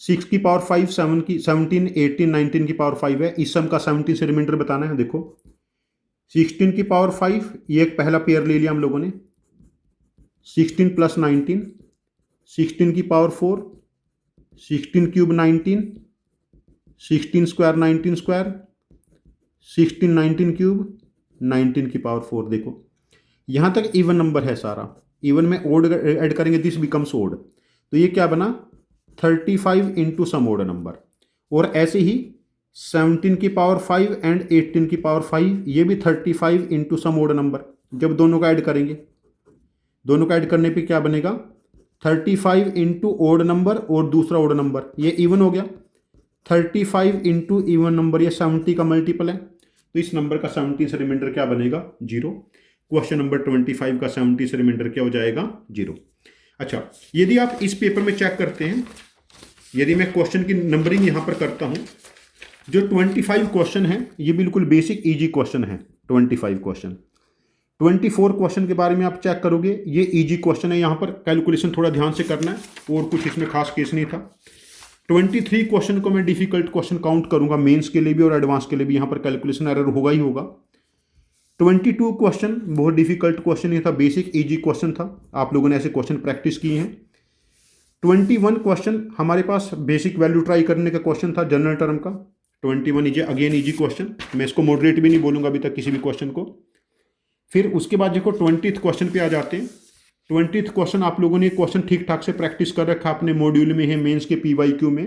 6 की पावर 5 7 की 17 18 19 की पावर 5 है, इस सम का 17 से रिमाइंडर बताना है। देखो 16 की पावर 5, ये एक पहला पेयर ले लिया हम लोगों ने, 16 प्लस 19, 16 की पावर 4, 16³ 19, 16² 19², 16 19³ 19 की पावर 4। देखो यहाँ तक इवन नंबर है सारा, इवन में ओड ऐड करेंगे दिस बिकम्स ओड, तो ये क्या बना 35 इंटू सम ओड नंबर। और ऐसे ही 17 की पावर 5 एंड 18 की पावर 5, ये भी 35 इंटू सम ओड नंबर। जब दोनों का ऐड करेंगे, दोनों का ऐड करने पे क्या बनेगा 35 इंटू ओड नंबर और दूसरा ओड नंबर, ये इवन हो गया। 35 इंटू इवन नंबर, ये 70 का मल्टीपल है, तो इस नंबर का 70 से रिमाइंडर क्या बनेगा 0। क्वेश्चन नंबर 25 का 70 से रिमाइंडर क्या हो जाएगा 0। अच्छा, यदि आप इस पेपर में चेक करते हैं, यदि मैं क्वेश्चन की नंबरिंग यहां पर करता हूं, जो 25 क्वेश्चन है ये बिल्कुल बेसिक इजी क्वेश्चन है। 25 क्वेश्चन, 24 क्वेश्चन के बारे में आप चेक करोगे, ये इजी क्वेश्चन है, यहाँ पर कैलकुलेशन थोड़ा ध्यान से करना है और कुछ इसमें खास केस नहीं था। 23 क्वेश्चन को मैं डिफिकल्ट क्वेश्चन काउंट करूंगा, मेंस के लिए भी और एडवांस के लिए भी, यहाँ पर कैलकुलेशन एरर होगा ही होगा। 22 क्वेश्चन बहुत डिफिकल्ट क्वेश्चन, ये था बेसिक इजी क्वेश्चन था, आप लोगों ने ऐसे क्वेश्चन प्रैक्टिस किए हैं। 21 क्वेश्चन हमारे पास बेसिक वैल्यू ट्राई करने का क्वेश्चन था जनरल टर्म का। 21 इज अगेन इजी क्वेश्चन, मैं इसको मॉडरेट भी नहीं बोलूँगा अभी तक किसी भी क्वेश्चन को। फिर उसके बाद देखो 20th क्वेश्चन पे आ जाते हैं। 20th क्वेश्चन आप लोगों ने क्वेश्चन ठीक ठाक से प्रैक्टिस कर रखा अपने मॉड्यूल में है, मेंस के PYQ में।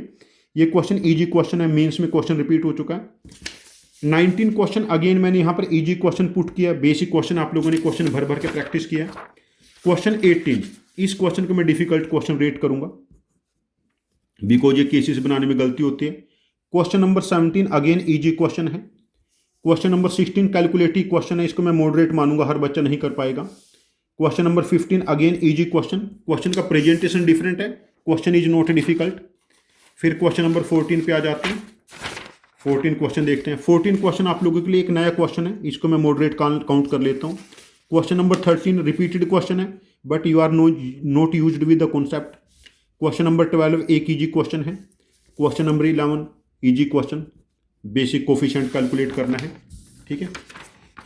ये क्वेश्चन इजी क्वेश्चन है, मेंस में क्वेश्चन रिपीट हो चुका है। 19 क्वेश्चन अगेन मैंने यहाँ पर इजी क्वेश्चन पुट किया, बेसिक क्वेश्चन आप लोगों ने क्वेश्चन भर भर के प्रैक्टिस किया। क्वेश्चन 18, इस क्वेश्चन को मैं डिफिकल्ट क्वेश्चन रेट करूंगा बिकॉज ये केसेस बनाने में गलती होती है। Question number 17 again easy question है। क्वेश्चन नंबर 16 कैलकुलेटिव क्वेश्चन है, इसको मैं मॉडरेट मानूंगा, हर बच्चा नहीं कर पाएगा। Question number 15 again easy question, question का प्रेजेंटेशन डिफरेंट है, क्वेश्चन इज नॉट डिफिकल्ट। फिर क्वेश्चन नंबर 14 पे आ जाते हैं। 14 क्वेश्चन देखते हैं। 14 क्वेश्चन आप लोगों के लिए एक नया क्वेश्चन है, इसको मैं मॉडरेट काउंट कर लेता हूँ। क्वेश्चन नंबर 13 रिपीटेड क्वेश्चन है but you are not used with the concept. Question number 12 एक इजी क्वेश्चन है। Question number 11 easy question, basic coefficient calculate करना है, ठीक है।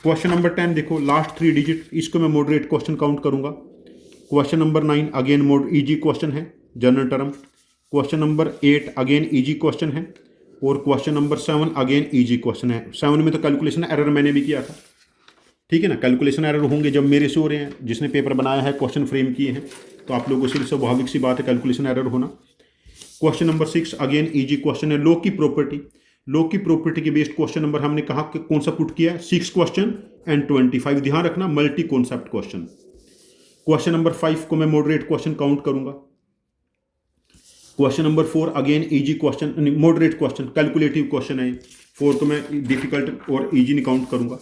क्वेश्चन नंबर 10 देखो लास्ट 3 डिजिट, इसको मैं मॉडरेट क्वेश्चन काउंट करूंगा। Question number 9 again easy question है, general term. Question number 8 again easy question है और question number 7 again easy question है। 7 में तो कैलकुलेशन एरर मैंने भी किया था, ठीक है ना। कैलकुलेशन एरर होंगे जब मेरे से हो रहे हैं, जिसने पेपर बनाया है क्वेश्चन फ्रेम किए हैं, तो आप लोगों से स्वाभाविक सी बात है कैलकुलेशन एरर होना। Question number 6 again easy question है, लो की प्रॉपर्टी। लो की प्रॉपर्टी के बेस्ड क्वेश्चन नंबर हमने कहा कि कौन सा पुट किया है, 6 क्वेश्चन एंड 25, ध्यान रखना multi concept question. Question number 5 को मैं मॉडरेट क्वेश्चन काउंट करूंगा। Question number 4 again easy question, moderate question, calculative question है। 4 को मैं डिफिकल्ट और इजी नहीं काउंट करूंगा।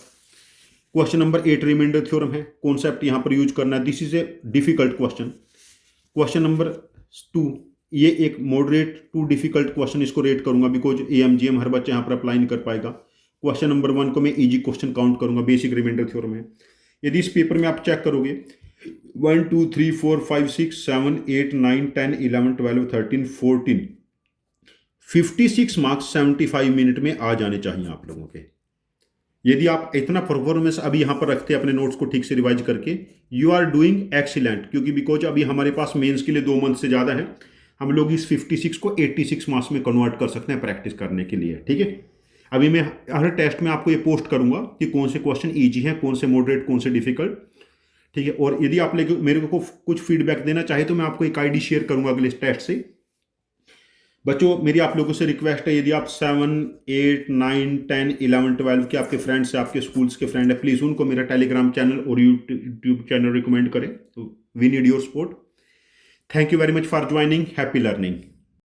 क्वेश्चन नंबर 8 रिमाइंडर थ्योरम है, कॉन्सेप्ट यहां पर यूज करना है, this is a difficult question. Question number 2 ये एक मॉडरेट टू डिफिकल्ट क्वेश्चन, इसको रेट करूंगा बिकॉज AMGM हर बच्चा यहां पर अप्लाई नहीं कर पाएगा। क्वेश्चन नंबर 1 को मैं इजी क्वेश्चन काउंट करूंगा, बेसिक रिमाइंडर थ्योरम है। यदि इस पेपर में आप चेक करोगे 1 2 3 4 5 6 7 8 9 10 11 12 13 14 56 मार्क्स 75 मिनट में आ जाने चाहिए आप लोगों के। यदि आप इतना परफॉर्मेंस अभी यहाँ पर रखते हैं अपने नोट्स को ठीक से रिवाइज करके, यू आर डूइंग एक्सीलेंट, क्योंकि बिकॉज अभी हमारे पास मेंस के लिए 2 मंथ से ज़्यादा है, हम लोग इस 56 को 86 मार्क्स में कन्वर्ट कर सकते हैं प्रैक्टिस करने के लिए, ठीक है। अभी मैं हर टेस्ट में आपको ये पोस्ट करूंगा कि कौन से क्वेश्चन ईजी हैं, कौन से मॉडरेट, कौन से डिफिकल्ट, ठीक है। और यदि आप मेरे को कुछ फीडबैक देना चाहे तो मैं आपको एक ID शेयर करूंगा अगले टेस्ट से। बच्चों मेरी आप लोगों से रिक्वेस्ट है, यदि आप 7 8 9 10 11 12 के आपके फ्रेंड्स से, आपके स्कूल्स के फ्रेंड है, प्लीज़ उनको मेरा टेलीग्राम चैनल और यूट्यूब चैनल रिकमेंड करें। तो we need your support. Thank you very much for joining, happy learning.